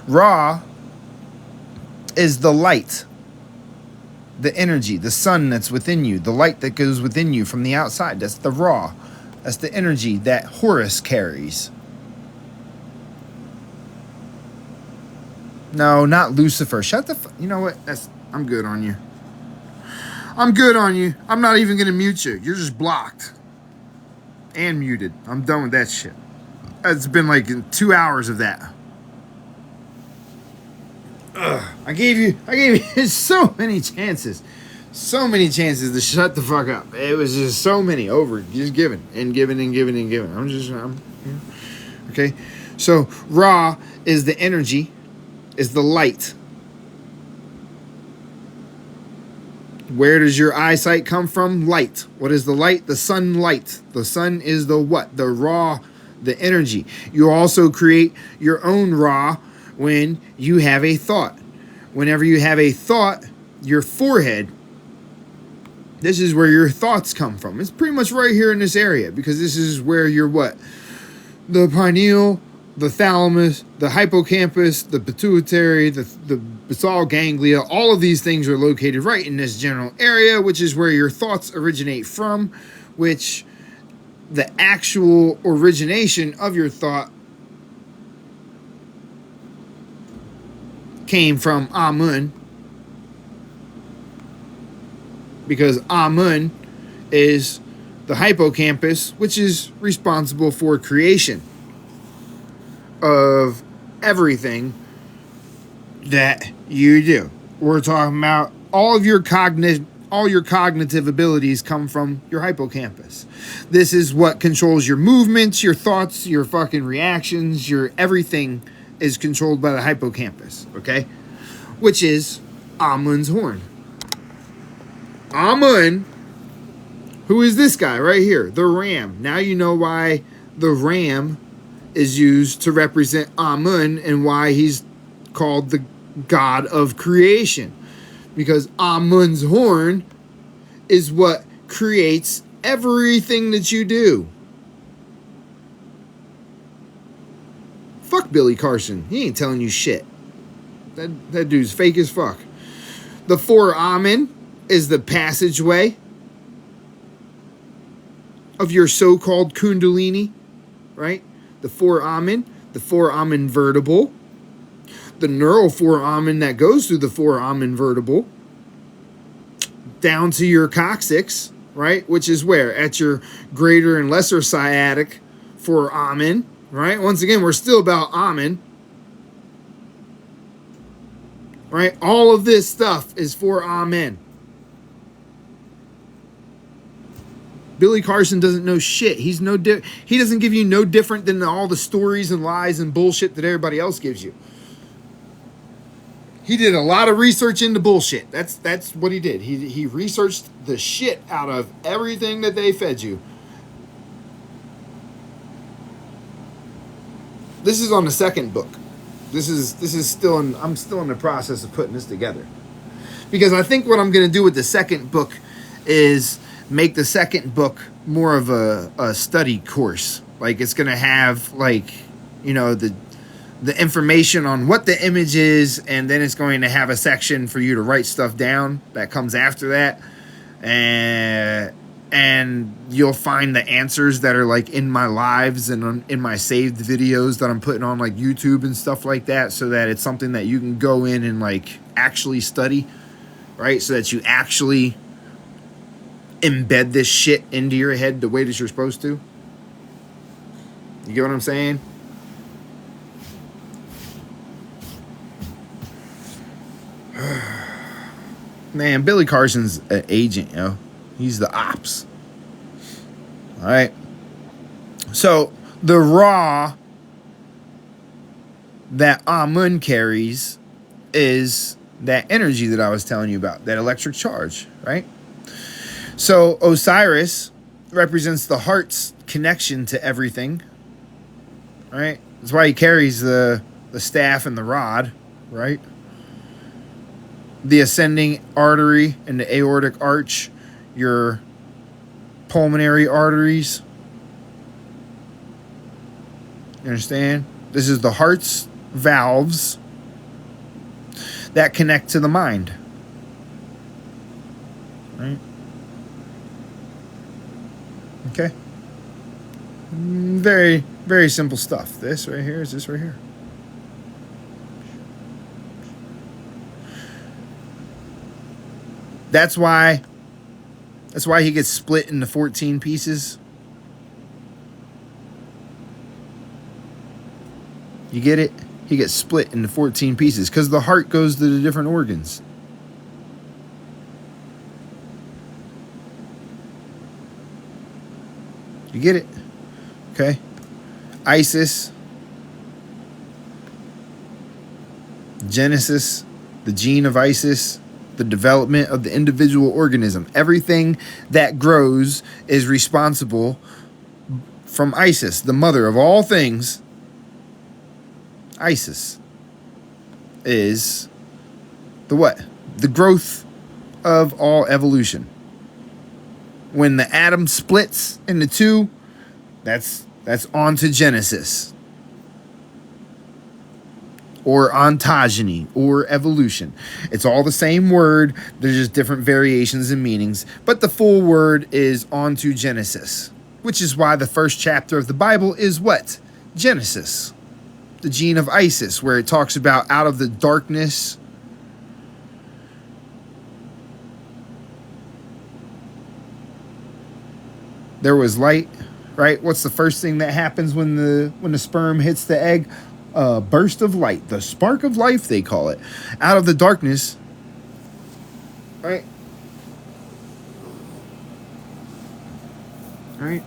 Ra is the light, the energy, the sun that's within you, the light that goes within you from the outside. That's the Ra. That's the energy that Horus carries. No, not Lucifer. Shut the you know what? I'm good on you. I'm good on you. I'm not even going to mute you. You're just blocked. And muted. I'm done with that shit. It's been like 2 hours of that. I gave you so many chances. So many chances to shut the fuck up. It was just so many over. Just giving and giving and giving and giving. Okay. So Ra is the energy, is the light. Where does your eyesight come from? Light. What is the light? The sunlight. The sun is the what? The Ra, the energy. You also create your own Ra when you have a thought. Whenever you have a thought, your forehead, this is where your thoughts come from. It's pretty much right here in this area because this is where your what? The pineal, the thalamus, the hippocampus, the pituitary, the basal ganglia, all of these things are located right in this general area, which is where your thoughts originate from, which the actual origination of your thought came from Amun, because Amun is the hippocampus, which is responsible for creation of everything that you do. We're talking about all your cognitive abilities come from your hippocampus. This is what controls your movements, your thoughts, your fucking reactions, your everything is controlled by the hippocampus, okay? Which is Amun's horn. Amun, who is this guy right here? The ram. Now you know why the ram is used to represent Amun and why he's called the god of creation. Because Amun's horn is what creates everything that you do. Fuck Billy Carson. He ain't telling you shit. That dude's fake as fuck. The foramen is the passageway of your so-called Kundalini, right? The foramen vertebral, the neural foramen that goes through the foramen vertebral, down to your coccyx, right? Which is where? At your greater and lesser sciatic foramen, right? Once again, we're still about Amen, right? All of this stuff is for Amen. Billy Carson doesn't know shit. He doesn't give you no different than all the stories and lies and bullshit that everybody else gives you. He did a lot of research into bullshit. That's what he did. He researched the shit out of everything that they fed you. This is on the second book. This is still I'm still in the process of putting this together. Because I think what I'm going to do with the second book is make the second book more of a study course. Like it's going to have like, you know, the information on what the image is, and then it's going to have a section for you to write stuff down that comes after that. And and you'll find the answers that are like in my lives and in my saved videos that I'm putting on like YouTube and stuff like that, so that it's something that you can go in and like actually study, right? So that you actually embed this shit into your head the way that you're supposed to. You get what I'm saying? Man, Billy Carson's an agent, yo. He's the ops. All right. So the Ra that Amun carries is that energy that I was telling you about, that electric charge, right? So Osiris represents the heart's connection to everything, right? That's why he carries the staff and the rod, right? The ascending artery and the aortic arch, your pulmonary arteries. You understand? This is the heart's valves that connect to the mind. Right? Okay. Very, very simple stuff. This right here is this right here. That's why he gets split into 14 pieces. You get it? He gets split into 14 pieces because the heart goes to the different organs. You get it? Okay. Isis. Genesis. The gene of Isis. The development of the individual organism. Everything that grows is responsible from Isis, the mother of all things. Isis is the what? The growth of all evolution. When the atom splits into two, that's on to Genesis. Or ontogeny, or evolution. It's all the same word. There's just different variations and meanings. But the full word is onto Genesis. Which is why the first chapter of the Bible is what? Genesis. The gene of Isis, where it talks about out of the darkness there was light, right? What's the first thing that happens when the sperm hits the egg? A burst of light, the spark of life, they call it. Out of the darkness, right? Right?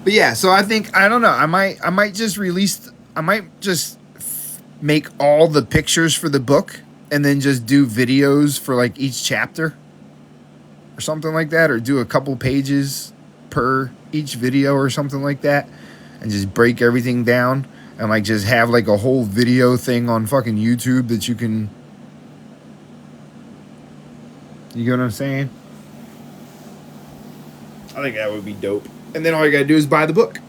But yeah, so I don't know. I might just make all the pictures for the book and then just do videos for like each chapter or something like that, or do a couple pages per each video or something like that, and just break everything down and like just have like a whole video thing on fucking YouTube that you can. You get what I'm saying? I think that would be dope. And then all you gotta do is buy the book.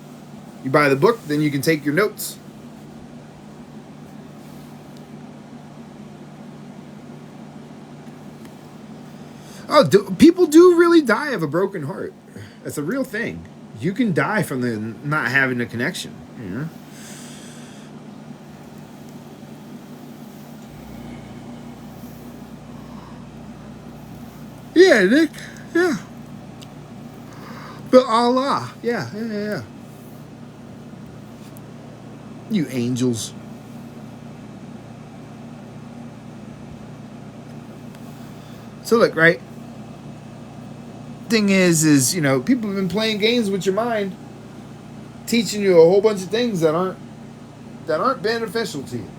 You buy the book, then you can take your notes. Oh, people do really die of a broken heart. That's a real thing. You can die from the not having a connection. You know? Yeah, Nick. Yeah. But Allah. Yeah. You angels. So look, right? Thing is, you know, people have been playing games with your mind, teaching you a whole bunch of things that aren't beneficial to you.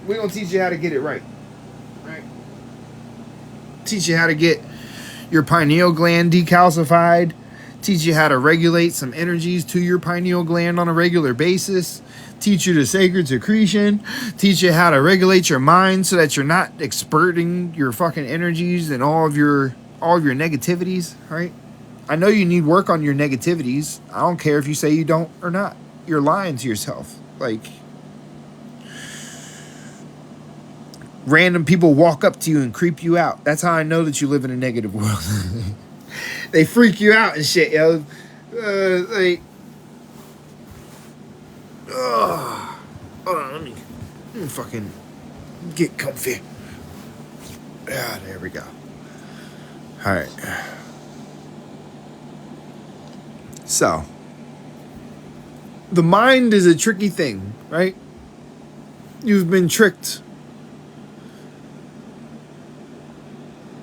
We're gonna teach you how to get it right. Right? Teach you how to get your pineal gland decalcified, teach you how to regulate some energies to your pineal gland on a regular basis, teach you the sacred secretion, teach you how to regulate your mind so that you're not exerting your fucking energies and all of your all of your negativities, right? I know you need work on your negativities. I don't care if you say you don't or not. You're lying to yourself. Like, random people walk up to you and creep you out. That's how I know that you live in a negative world. They freak you out and shit, yo. Like, hold on, let me fucking get comfy. Ah, there we go. All right. So, the mind is a tricky thing, right? You've been tricked.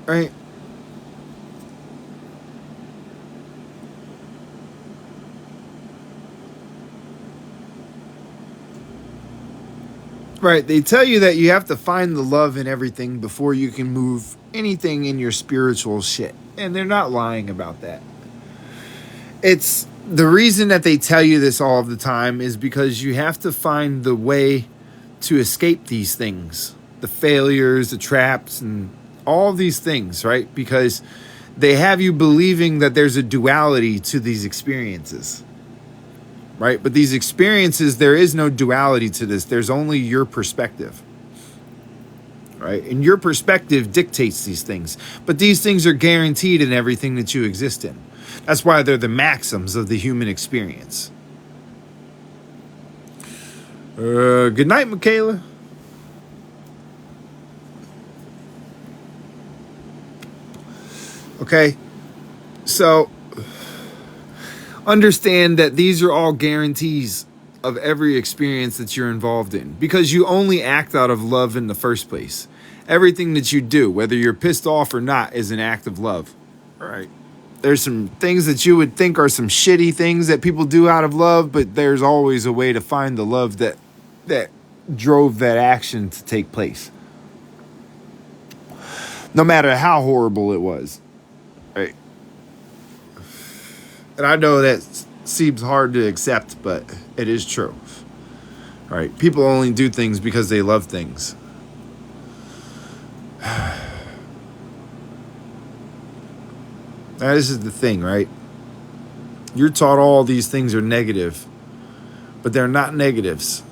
Right? Right, they tell you that you have to find the love in everything before you can move anything in your spiritual shit. And they're not lying about that. It's the reason that they tell you this all of the time is because you have to find the way to escape these things. The failures, the traps, and all these things, right? Because they have you believing that there's a duality to these experiences. Right? But these experiences, there is no duality to this. There's only your perspective. Right? And your perspective dictates these things. But these things are guaranteed in everything that you exist in. That's why they're the maxims of the human experience. Good night, Michaela. Okay? So, understand that these are all guarantees of every experience that you're involved in, because you only act out of love in the first place. Everything that you do, whether you're pissed off or not, is an act of love. All right. There's some things that you would think are some shitty things that people do out of love, but there's always a way to find the love that drove that action to take place. No matter how horrible it was. Right. And I know that seems hard to accept, but it is true. Right? People only do things because they love things. Now, this is the thing, right? You're taught all these things are negative, but they're not negatives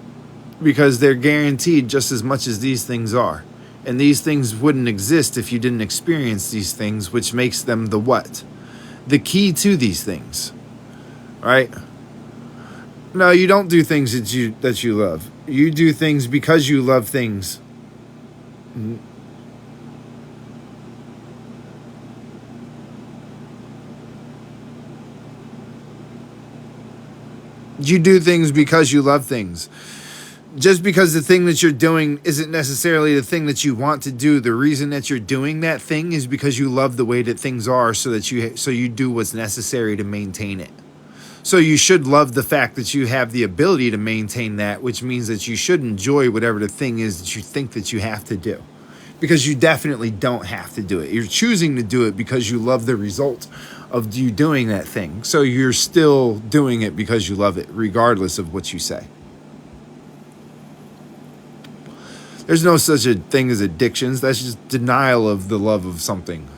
because they're guaranteed just as much as these things are. And these things wouldn't exist if you didn't experience these things, which makes them the what? The key to these things, right? No, you don't do things that you love. You do things because you love things. You do things because you love things. Just because the thing that you're doing isn't necessarily the thing that you want to do, the reason that you're doing that thing is because you love the way that things are, so you do what's necessary to maintain it. So you should love the fact that you have the ability to maintain that, which means that you should enjoy whatever the thing is that you think that you have to do. Because you definitely don't have to do it. You're choosing to do it because you love the result of you doing that thing. So you're still doing it because you love it, regardless of what you say. There's no such a thing as addictions. That's just denial of the love of something.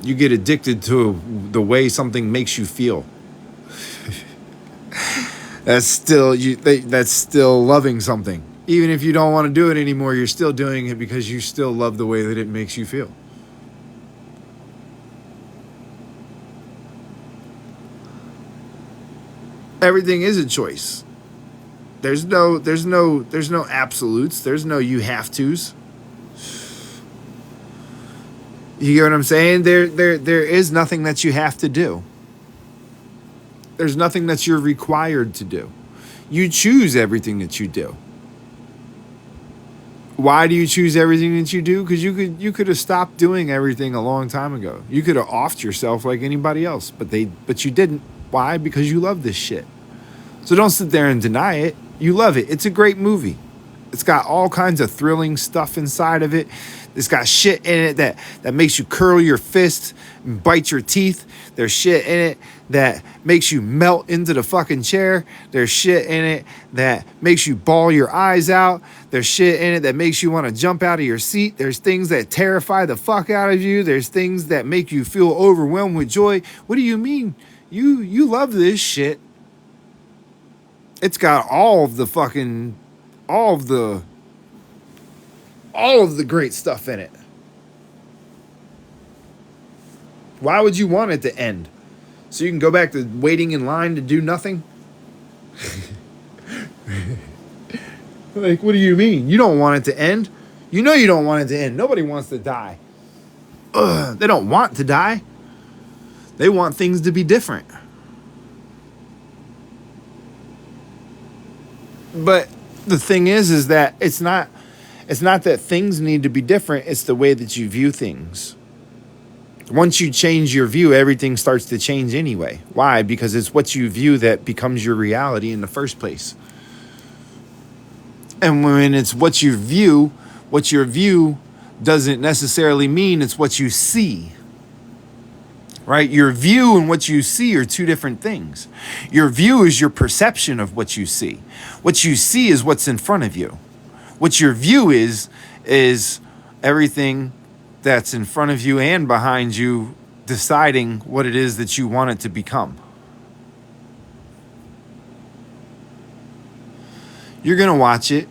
You get addicted to the way something makes you feel. That's still loving something. Even if you don't want to do it anymore, you're still doing it because you still love the way that it makes you feel. Everything is a choice. There's no absolutes. There's no you have tos. You get what I'm saying? There is nothing that you have to do. There's nothing that you're required to do. You choose everything that you do. Why do you choose everything that you do? Because you could have stopped doing everything a long time ago. You could have offed yourself like anybody else, but you didn't. Why? Because you love this shit. So don't sit there and deny it. You love it. It's a great movie. It's got all kinds of thrilling stuff inside of it. It's got shit in it that makes you curl your fist and bite your teeth. There's shit in it that makes you melt into the fucking chair. There's shit in it that makes you bawl your eyes out. There's shit in it that makes you want to jump out of your seat. There's things that terrify the fuck out of you. There's things that make you feel overwhelmed with joy. What do you mean? You love this shit. It's got all of the great stuff in it. Why would you want it to end? So you can go back to waiting in line to do nothing? Like, what do you mean? You don't want it to end? You know you don't want it to end. Nobody wants to die. They don't want to die. They want things to be different. But the thing is that it's not that things need to be different. It's the way that you view things. Once you change your view, everything starts to change anyway. Why? Because it's what you view that becomes your reality in the first place. And when it's what you view doesn't necessarily mean it's what you see. Right? Your view and what you see are two different things. Your view is your perception of what you see. What you see is what's in front of you. What your view is everything that's in front of you and behind you deciding what it is that you want it to become. You're going to watch it.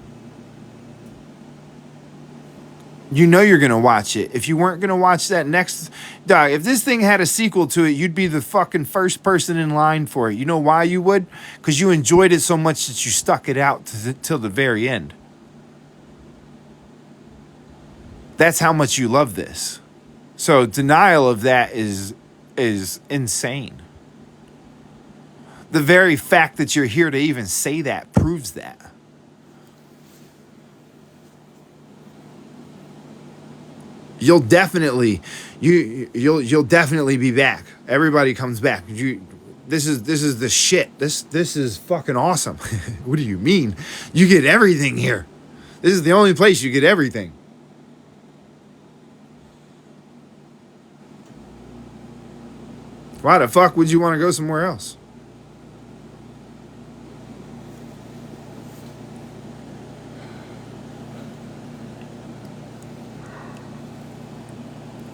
You know you're going to watch it. If you weren't going to watch that next... Dog, if this thing had a sequel to it, you'd be the fucking first person in line for it. You know why you would? Because you enjoyed it so much that you stuck it out till the very end. That's how much you love this. So denial of that is insane. The very fact that you're here to even say that proves that. You'll definitely be back. Everybody comes back. This is the shit. This is fucking awesome. What do you mean? You get everything here. This is the only place you get everything. Why the fuck would you want to go somewhere else?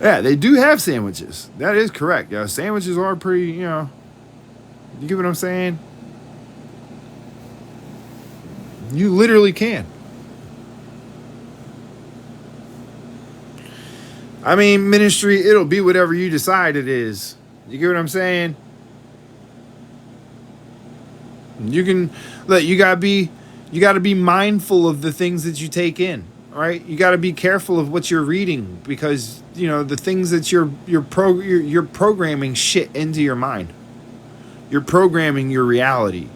Yeah, they do have sandwiches. That is correct. Yeah, sandwiches are pretty, you get what I'm saying? You literally can. I mean, ministry, it'll be whatever you decide it is. You get what I'm saying? You can, look, you gotta be mindful of the things that you take in, right? You gotta be careful of what you're reading because, the things that you're programming shit into your mind. You're programming your reality.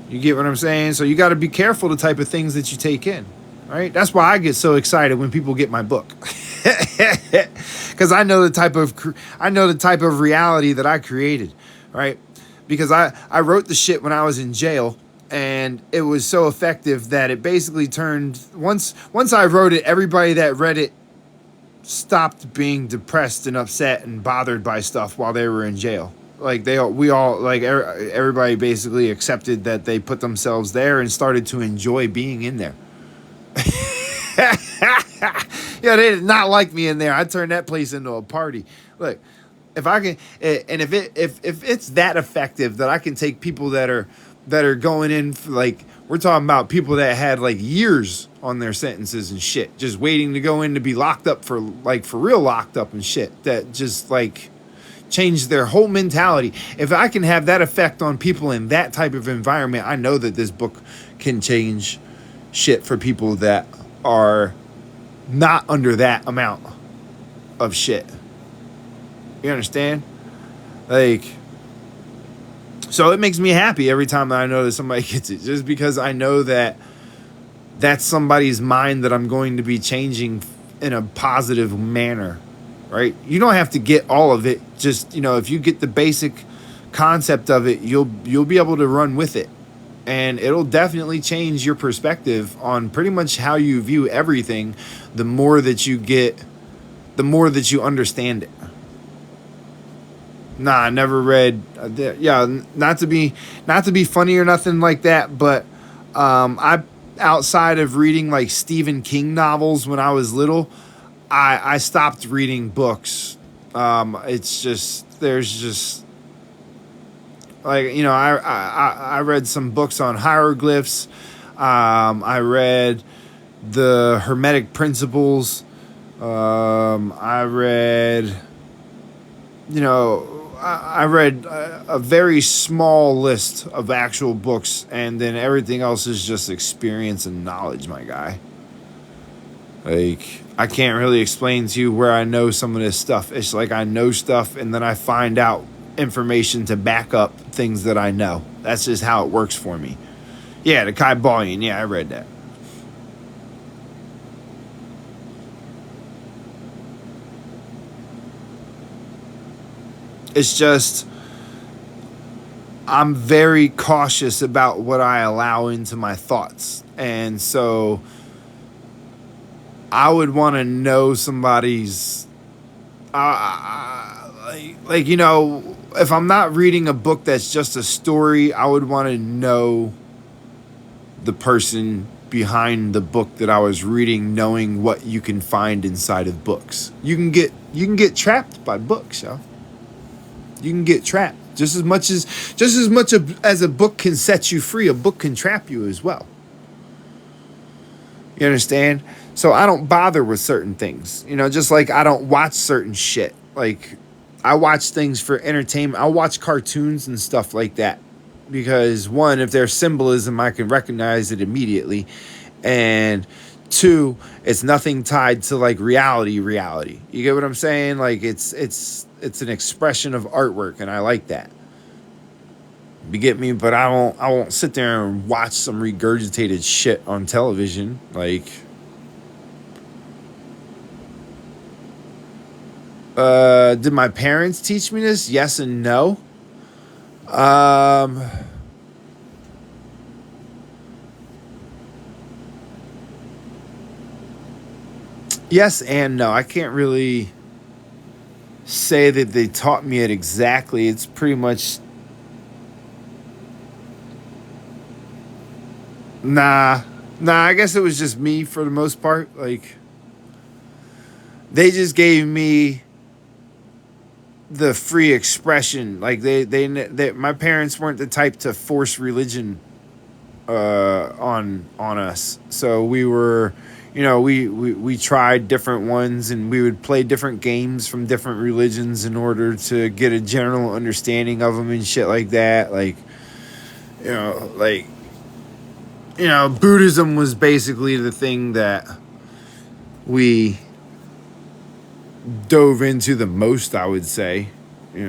You get what I'm saying? So you gotta be careful the type of things that you take in, right? That's why I get so excited when people get my book. Because I know the type of reality that I created, right? Because I wrote the shit when I was in jail, and it was so effective that it basically turned once I wrote it, everybody that read it stopped being depressed and upset and bothered by stuff while they were in jail. Like everybody basically accepted that they put themselves there and started to enjoy being in there. Yeah, they did not like me in there. I turned that place into a party. Look, if I can, and if it's that effective that I can take people that are going in for, like, we're talking about people that had like years on their sentences and shit, just waiting to go in to be locked up for real locked up and shit, that just like changed their whole mentality. If I can have that effect on people in that type of environment, I know that this book can change shit for people that are not under that amount of shit. You understand? Like, so it makes me happy every time that I know that somebody gets it, just because I know that that's somebody's mind that I'm going to be changing in a positive manner, right? You don't have to get all of it. Just, if you get the basic concept of it, you'll be able to run with it. And it'll definitely change your perspective on pretty much how you view everything. The more that you get, the more that you understand it. Nah, I never read. Yeah, not to be funny or nothing like that, but I, outside of reading like Stephen King novels when I was little, I stopped reading books. It's just there's just like, you know, I read some books on hieroglyphs. I read the Hermetic Principles. I read, you know, I read a very small list of actual books, and then everything else is just experience and knowledge, my guy. Like, I can't really explain to you where I know some of this stuff. It's like I know stuff, and then I find out information to back up things that I know. That's just how it works for me. Yeah, the Kybalion. Yeah, I read that. It's just I'm very cautious about what I allow into my thoughts. And so I would want to know somebody's like, you know, if I'm not reading a book that's just a story, I would want to know the person behind the book that I was reading, knowing what you can find inside of books. You can get trapped by books, yo. You can get trapped just as much as a book can set you free. A book can trap you as well. You understand? So I don't bother with certain things. You know, just like I don't watch certain shit. Like, I watch things for entertainment. I'll watch cartoons and stuff like that. Because one, if there's symbolism, I can recognize it immediately. And two, it's nothing tied to like reality. You get what I'm saying? Like, it's an expression of artwork, and I like that. You get me? But I won't sit there and watch some regurgitated shit on television. Like, did my parents teach me this? Yes and no. Um, yes and no. I can't really say that they taught me it exactly. It's pretty much nah, nah. I guess it was just me for the most part. Like, they just gave me the free expression. Like, they my parents weren't the type to force religion on us. So we were, you know, we tried different ones, and we would play different games from different religions in order to get a general understanding of them and shit like that. Like, you know, like, you know, Buddhism was basically the thing that we dove into the most, I would say. You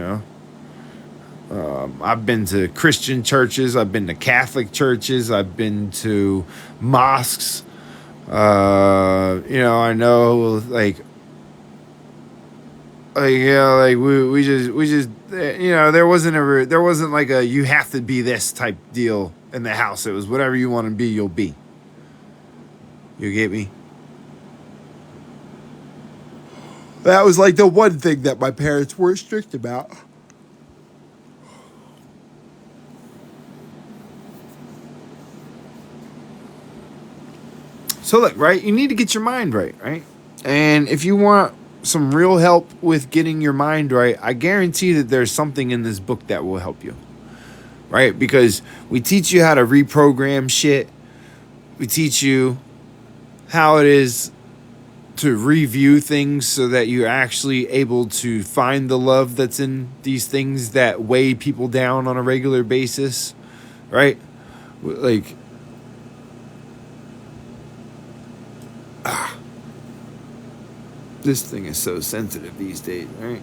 know, I've been to Christian churches, I've been to Catholic churches, I've been to mosques. You know, I know, you know, like we just you know, there wasn't like a you have to be this type deal in the house. It was whatever you want to be, you'll be. You get me? That was like the one thing that my parents were strict about. So look, right? You need to get your mind right, right? And if you want some real help with getting your mind right, I guarantee that there's something in this book that will help you, right? Because we teach you how to reprogram shit. We teach you how it is to review things so that you're actually able to find the love that's in these things that weigh people down on a regular basis, right? Like, this thing is so sensitive these days, right?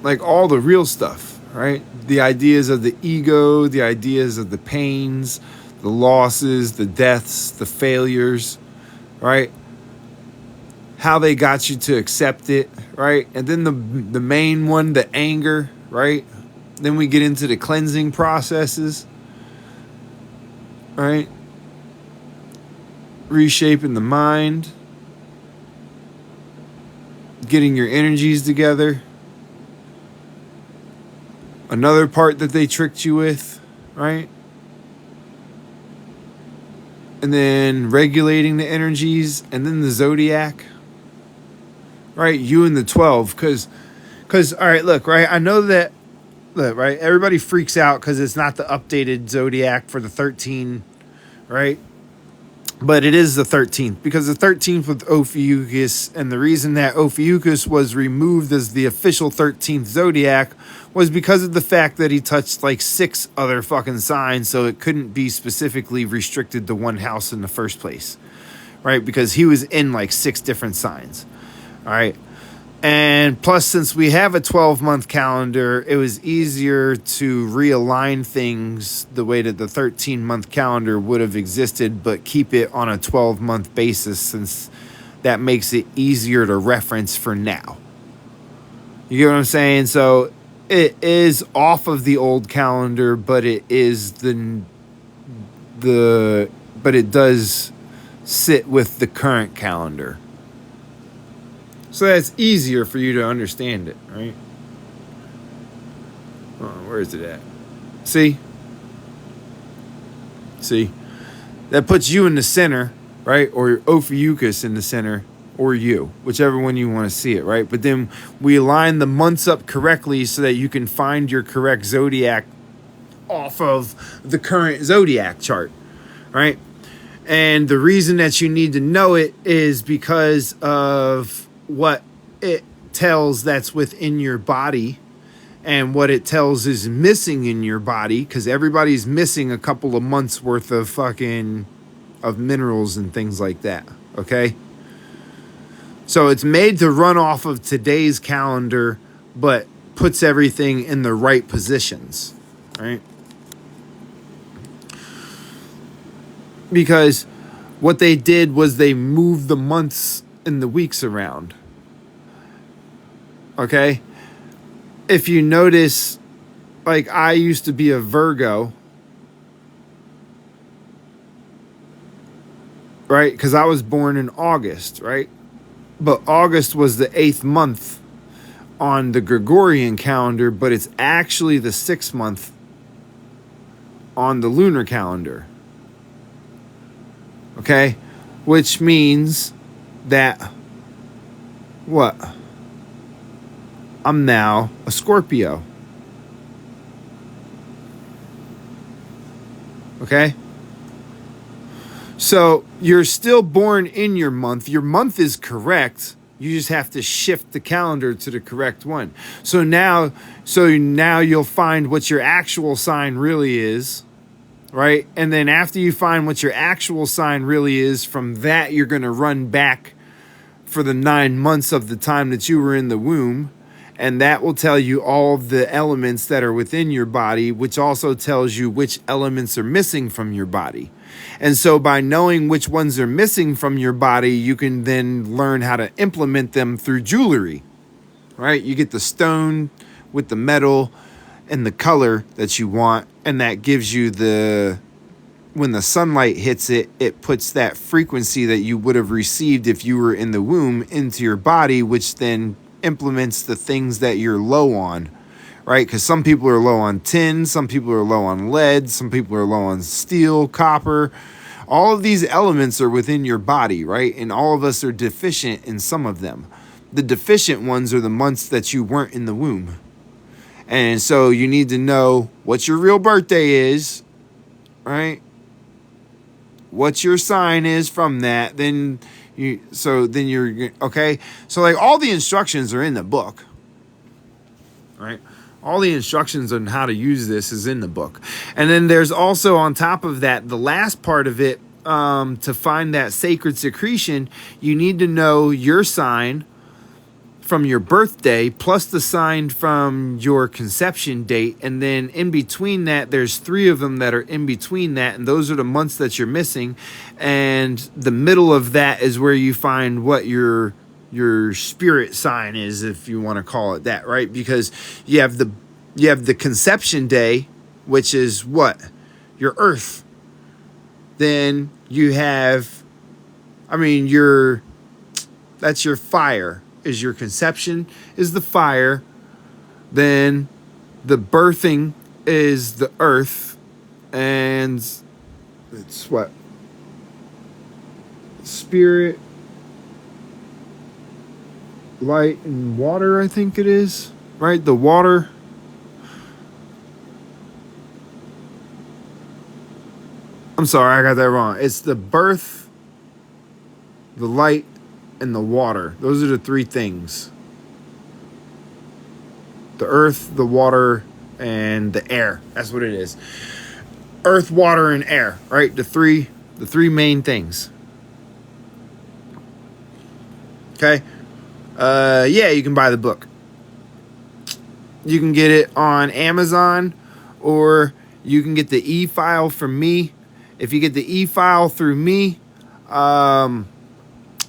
Like, all the real stuff, right? The ideas of the ego, the ideas of the pains, the losses, the deaths, the failures, right? How they got you to accept it, right? And then the main one, the anger, right? Then we get into the cleansing processes, right? Reshaping the mind, getting your energies together. Another part that they tricked you with, right? And then regulating the energies, and then the zodiac, right? You and the 12, because all right, look, right? I know that, look, right? Everybody freaks out because it's not the updated zodiac for the 13, right? But it is the 13th, because the 13th with Ophiuchus, and the reason that Ophiuchus was removed as the official 13th zodiac was because of the fact that he touched like 6 other fucking signs, so it couldn't be specifically restricted to one house in the first place, right? Because he was in like 6 different signs, all right? And plus, since we have a 12-month calendar, it was easier to realign things the way that the 13-month calendar would have existed, but keep it on a 12-month basis, since that makes it easier to reference for now. You get what I'm saying? So it is off of the old calendar, but it is but it does sit with the current calendar. So that's easier for you to understand it, right? Oh, where is it at? See? That puts you in the center, right? Or Ophiuchus in the center, or you, whichever one you want to see it, right? But then we align the months up correctly so that you can find your correct zodiac off of the current zodiac chart, right? And the reason that you need to know it is because of what it tells that's within your body, and what it tells is missing in your body, because everybody's missing a couple of months worth of minerals and things like that, okay? So it's made to run off of today's calendar, but puts everything in the right positions, right? Because what they did was they moved the months and the weeks around. Okay? If you notice, like, I used to be a Virgo, right? Because I was born in August, right? But August was the 8th month on the Gregorian calendar, but it's actually the 6th month on the lunar calendar. Okay? Which means that, what? I'm now a Scorpio. Okay? So you're still born in your month. Your month is correct. You just have to shift the calendar to the correct one. So now you'll find what your actual sign really is, right? And then after you find what your actual sign really is, from that you're going to run back for the 9 months of the time that you were in the womb. And that will tell you all of the elements that are within your body, which also tells you which elements are missing from your body. And so by knowing which ones are missing from your body, you can then learn how to implement them through jewelry, right? You get the stone with the metal and the color that you want, and that gives you when the sunlight hits it, it puts that frequency that you would have received if you were in the womb into your body, which then implements the things that you're low on, right? Because some people are low on tin, some people are low on lead, some people are low on steel, copper. All of these elements are within your body, right? And all of us are deficient in some of them. The deficient ones are the months that you weren't in the womb. And so you need to know what your real birthday is, right? What your sign is from that. Then you're okay. So like all the instructions are in the book, right? All the instructions on how to use this is in the book. And then there's also, on top of that, the last part of it, to find that sacred secretion, you need to know your sign from your birthday plus the sign from your conception date. And then in between that, there's 3 of them that are in between that, and those are the months that you're missing. And the middle of that is where you find what your spirit sign is, if you want to call it that, right? Because you have the conception day, which is what? Your earth, then you have, that's your fire, is your conception, is the fire. Then the birthing is the earth, and it's what? Spirit, light, and water, I think it is. Right? The water. I'm sorry, I got that wrong. It's the birth, the light, and the water. Those are the three things. The earth, the water, and the air. That's what it is. Earth, water, and air, right? The three main things. Okay? Yeah, you can buy the book. You can get it on Amazon, or you can get the e-file from me. If you get the e-file through me,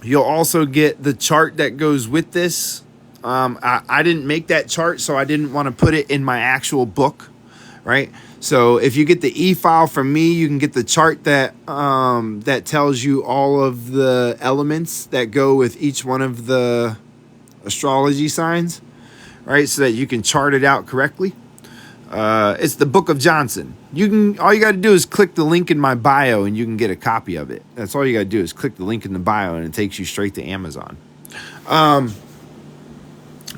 you'll also get the chart that goes with this. I didn't make that chart, so I didn't want to put it in my actual book, right? So if you get the e-file from me, you can get the chart that that tells you all of the elements that go with each one of the astrology signs, right? So that you can chart it out correctly. It's the Book of Johnson. All you got to do is click the link in my bio, and you can get a copy of it. That's all you got to do is click the link in the bio, and it takes you straight to Amazon.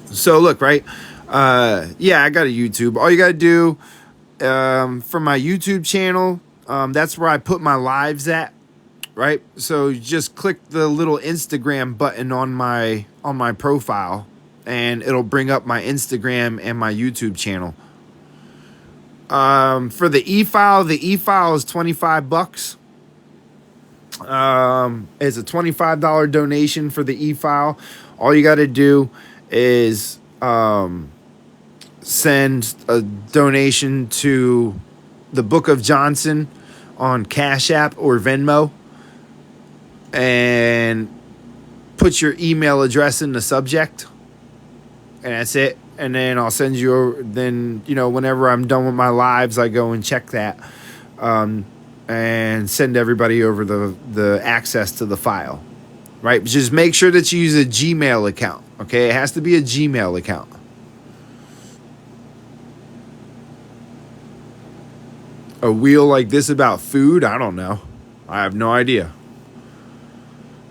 So look, right? Yeah, I got a YouTube. All you got to do for my YouTube channel, that's where I put my lives at, right? So you just click the little Instagram button on my profile, and it'll bring up my Instagram and my YouTube channel. For the e-file is $25. It's a $25 donation for the e-file. All you got to do is send a donation to the Book of Johnson on Cash App or Venmo, and put your email address in the subject, and that's it. And then I'll send you, then, whenever I'm done with my lives, I go and check that, and send everybody over the access to the file, right? Just make sure that you use a Gmail account, okay? It has to be a Gmail account. A wheel like this about food? I don't know. I have no idea.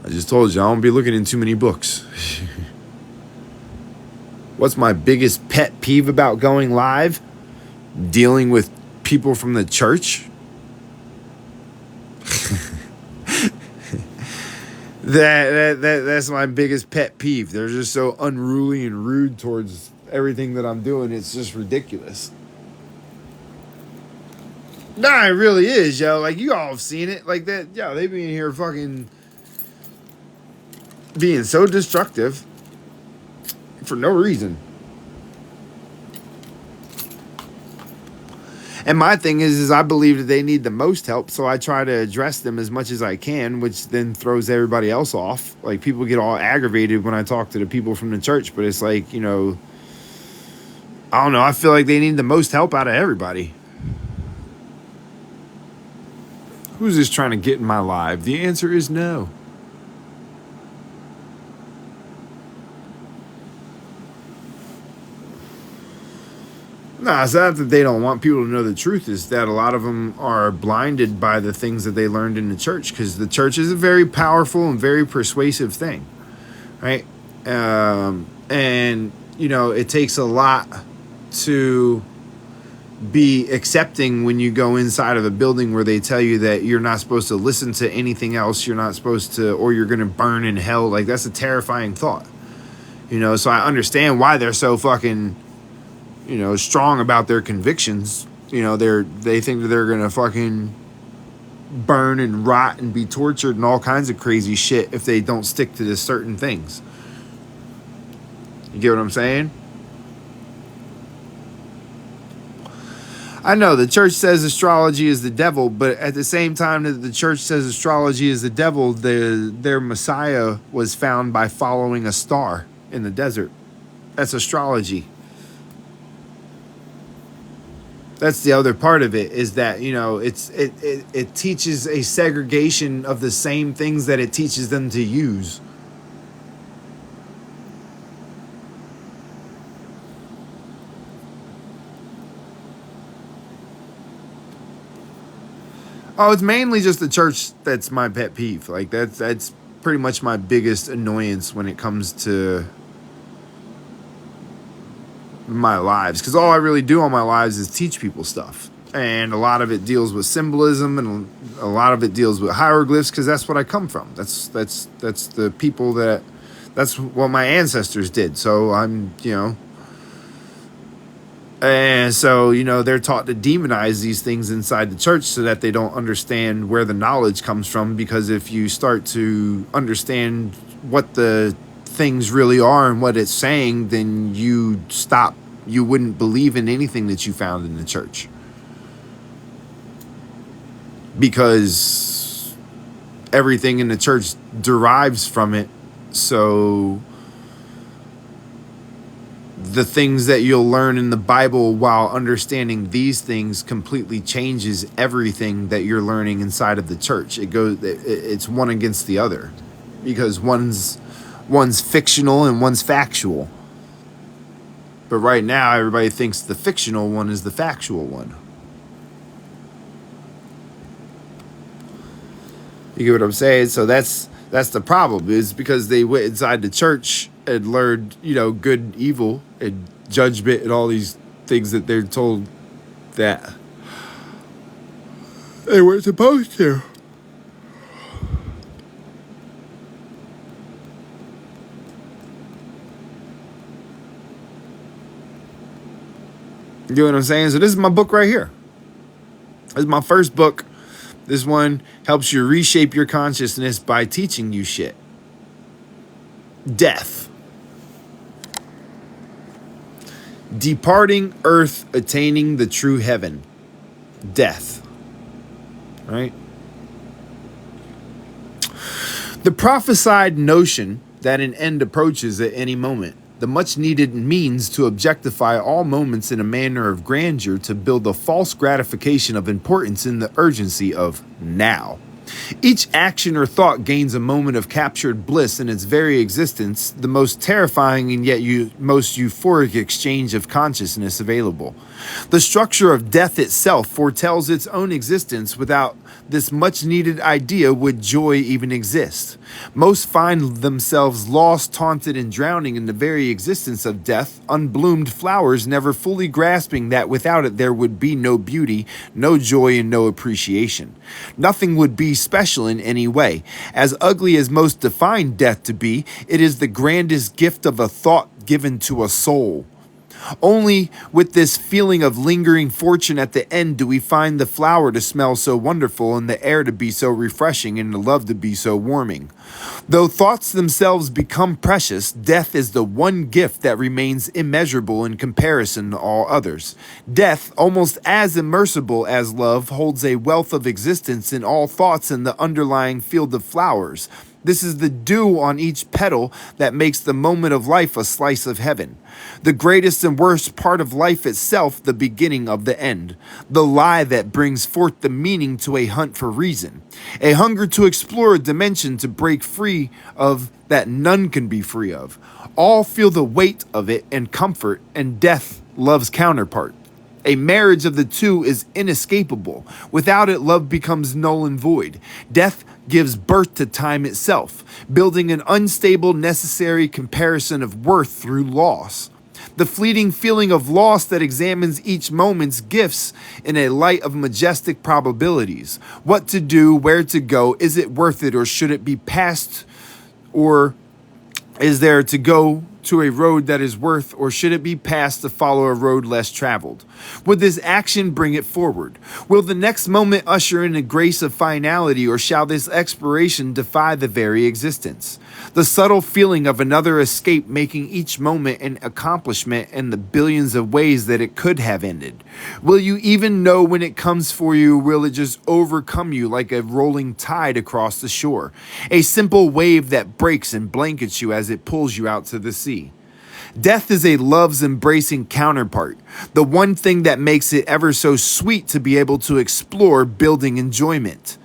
I just told you, I won't be looking in too many books. What's my biggest pet peeve about going live? Dealing with people from the church. That's my biggest pet peeve. They're just so unruly and rude towards everything that I'm doing. It's just ridiculous. Nah, it really is, yo. Like, you all have seen it. Like that, yo, they be in here fucking being so destructive for no reason. And my thing is I believe that they need the most help, so I try to address them as much as I can, which then throws everybody else off. Like, people get all aggravated when I talk to the people from the church, but it's like, I don't know. I feel like they need the most help out of everybody. Who's this trying to get in my live? The answer is no. Nah, it's not that they don't want people to know the truth. It's that a lot of them are blinded by the things that they learned in the church, because the church is a very powerful and very persuasive thing, right? And, it takes a lot to be accepting when you go inside of a building where they tell you that you're not supposed to listen to anything else. You're not supposed to, or you're going to burn in hell. Like, that's a terrifying thought, so I understand why they're so fucking, strong about their convictions. They think that they're gonna fucking burn and rot and be tortured and all kinds of crazy shit if they don't stick to certain things. You get what I'm saying? I know the church says astrology is the devil, but at the same time that the church says astrology is the devil, their Messiah was found by following a star in the desert. That's astrology. That's the other part of it, is that, you know, it teaches a segregation of the same things that it teaches them to use. Oh, it's mainly just the church that's my pet peeve. Like that's pretty much my biggest annoyance when it comes to my lives, because all I really do on my lives is teach people stuff, and a lot of it deals with symbolism, and a lot of it deals with hieroglyphs, because that's what I come from. That's the people that's what my ancestors did. So I'm, you know, and so, you know, they're taught to demonize these things inside the church so that they don't understand where the knowledge comes from. Because if you start to understand what the things really are and what it's saying, then you wouldn't believe in anything that you found in the church, because everything in the church derives from it. So the things that you'll learn in the Bible while understanding these things completely changes everything that you're learning inside of the church. It's one against the other, because one's fictional and one's factual. But right now, everybody thinks the fictional one is the factual one. You get what I'm saying? So that's the problem, is because they went inside the church and learned, you know, good and evil and judgment and all these things that they're told that they weren't supposed to. You know what I'm saying? So this is my book right here. This is my first book. This one helps you reshape your consciousness by teaching you shit. Death. Departing earth, attaining the true heaven. Death. Right? The prophesied notion that an end approaches at any moment. The much needed means to objectify all moments in a manner of grandeur, to build a false gratification of importance in the urgency of now. Each action or thought gains a moment of captured bliss in its very existence, the most terrifying and yet most euphoric exchange of consciousness available. The structure of death itself foretells its own existence. Without this much needed idea, would joy even exist? Most find themselves lost, taunted, and drowning in the very existence of death, unbloomed flowers, never fully grasping that without it there would be no beauty, no joy, and no appreciation. Nothing would be special in any way. As ugly as most define death to be, it is the grandest gift of a thought given to a soul. Only with this feeling of lingering fortune at the end do we find the flower to smell so wonderful, and the air to be so refreshing, and the love to be so warming. Though thoughts themselves become precious, death is the one gift that remains immeasurable in comparison to all others. Death, almost as immersible as love, holds a wealth of existence in all thoughts in the underlying field of flowers. This is the dew on each petal that makes the moment of life a slice of heaven. The greatest and worst part of life itself, the beginning of the end. The lie that brings forth the meaning to a hunt for reason. A hunger to explore a dimension to break free of that none can be free of. All feel the weight of it and comfort, and death love's counterpart. A marriage of the two is inescapable. Without it, love becomes null and void. Death gives birth to time itself, building an unstable, necessary comparison of worth through loss. The fleeting feeling of loss that examines each moment's gifts in a light of majestic probabilities. What to do, where to go, is it worth it, or should it be passed, or is there to go to a road that is worth, or should it be passed to follow a road less traveled? Would this action bring it forward? Will the next moment usher in a grace of finality, or shall this expiration defy the very existence? The subtle feeling of another escape making each moment an accomplishment in the billions of ways that it could have ended. Will you even know when it comes for you, or will it just overcome you like a rolling tide across the shore? A simple wave that breaks and blankets you as it pulls you out to the sea. Death is a love's embracing counterpart, the one thing that makes it ever so sweet to be able to explore building enjoyment.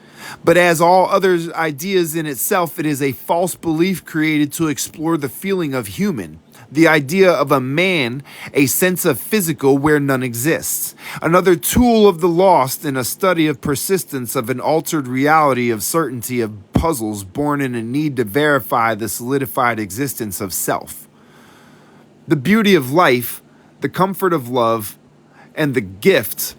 But as all other ideas in itself, it is a false belief created to explore the feeling of human. The idea of a man, a sense of physical where none exists. Another tool of the lost in a study of persistence of an altered reality of certainty of puzzles born in a need to verify the solidified existence of self. The beauty of life, the comfort of love, and the gift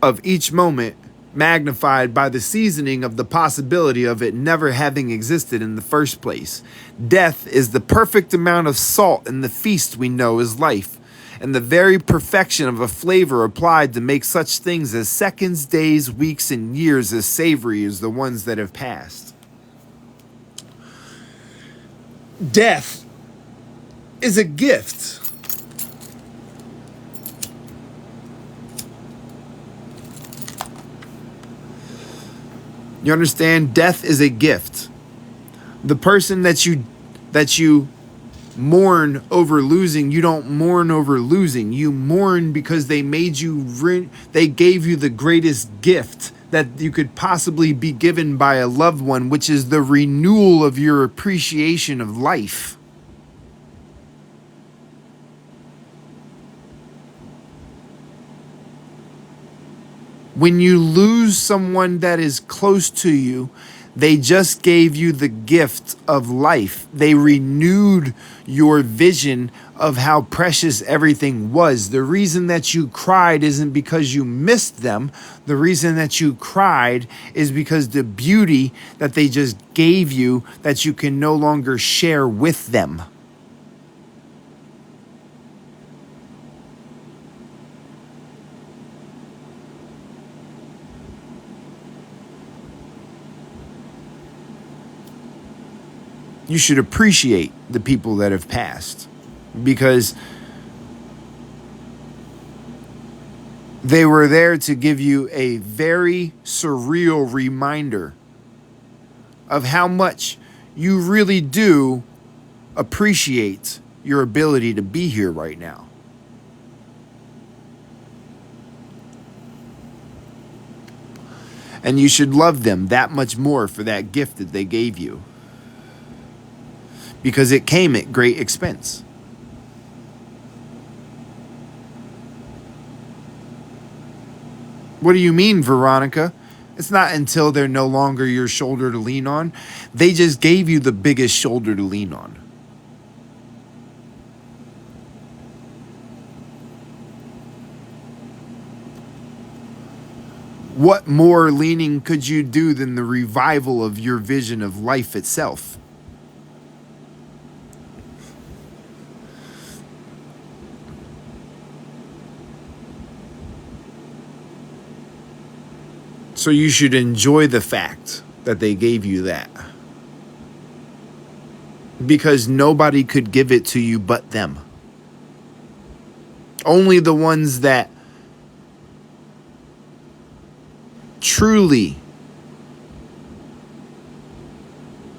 of each moment magnified by the seasoning of the possibility of it never having existed in the first place. Death is the perfect amount of salt in the feast we know is life, and the very perfection of a flavor applied to make such things as seconds, days, weeks, and years as savory as the ones that have passed. Death is a gift. You understand? Death is a gift. The person that you mourn over losing, you don't mourn over losing. You mourn because they made you they gave you the greatest gift that you could possibly be given by a loved one, which is the renewal of your appreciation of life. When you lose someone that is close to you, they just gave you the gift of life. They renewed your vision of how precious everything was. The reason that you cried isn't because you missed them. The reason that you cried is because the beauty that they just gave you that you can no longer share with them. You should appreciate the people that have passed because they were there to give you a very surreal reminder of how much you really do appreciate your ability to be here right now. And you should love them that much more for that gift that they gave you, because it came at great expense. What do you mean, Veronica? It's not until they're no longer your shoulder to lean on. They just gave you the biggest shoulder to lean on. What more leaning could you do than the revival of your vision of life itself? So you should enjoy the fact that they gave you that. Because nobody could give it to you but them. Only the ones that truly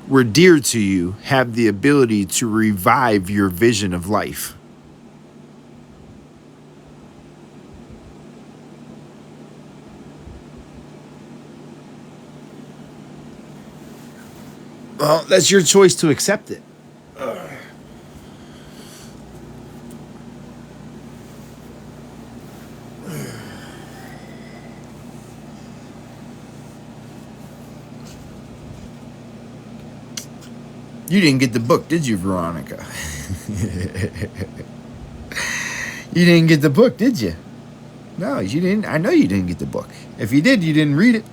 were dear to you have the ability to revive your vision of life. Well, that's your choice to accept it. You didn't get the book, did you, Veronica? You didn't get the book, did you? No, you didn't. I know you didn't get the book. If you did, you didn't read it.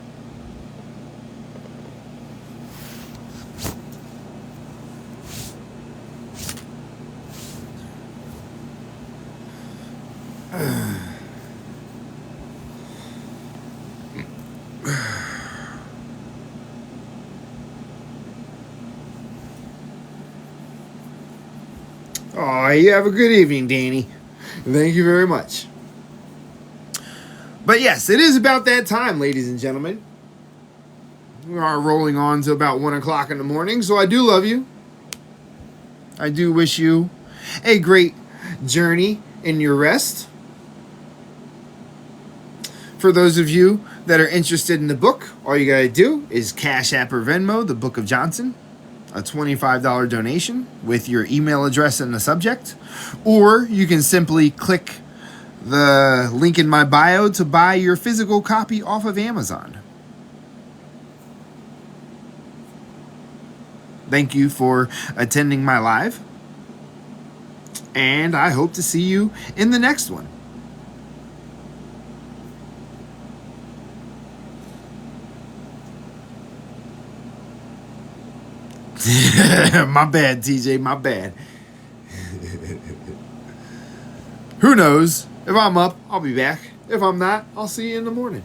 Oh, you have a good evening, Danny. Thank you very much. But yes, it is about that time, ladies and gentlemen. We are rolling on to about 1 o'clock in the morning, so I do love you. I do wish you a great journey in your rest. For those of you that are interested in the book, all you got to do is Cash App or Venmo, The Book of Johnson, a $25 donation with your email address in the subject. Or you can simply click the link in my bio to buy your physical copy off of Amazon. Thank you for attending my live, and I hope to see you in the next one. My bad, TJ, my bad. Who knows? If I'm up, I'll be back. If I'm not, I'll see you in the morning.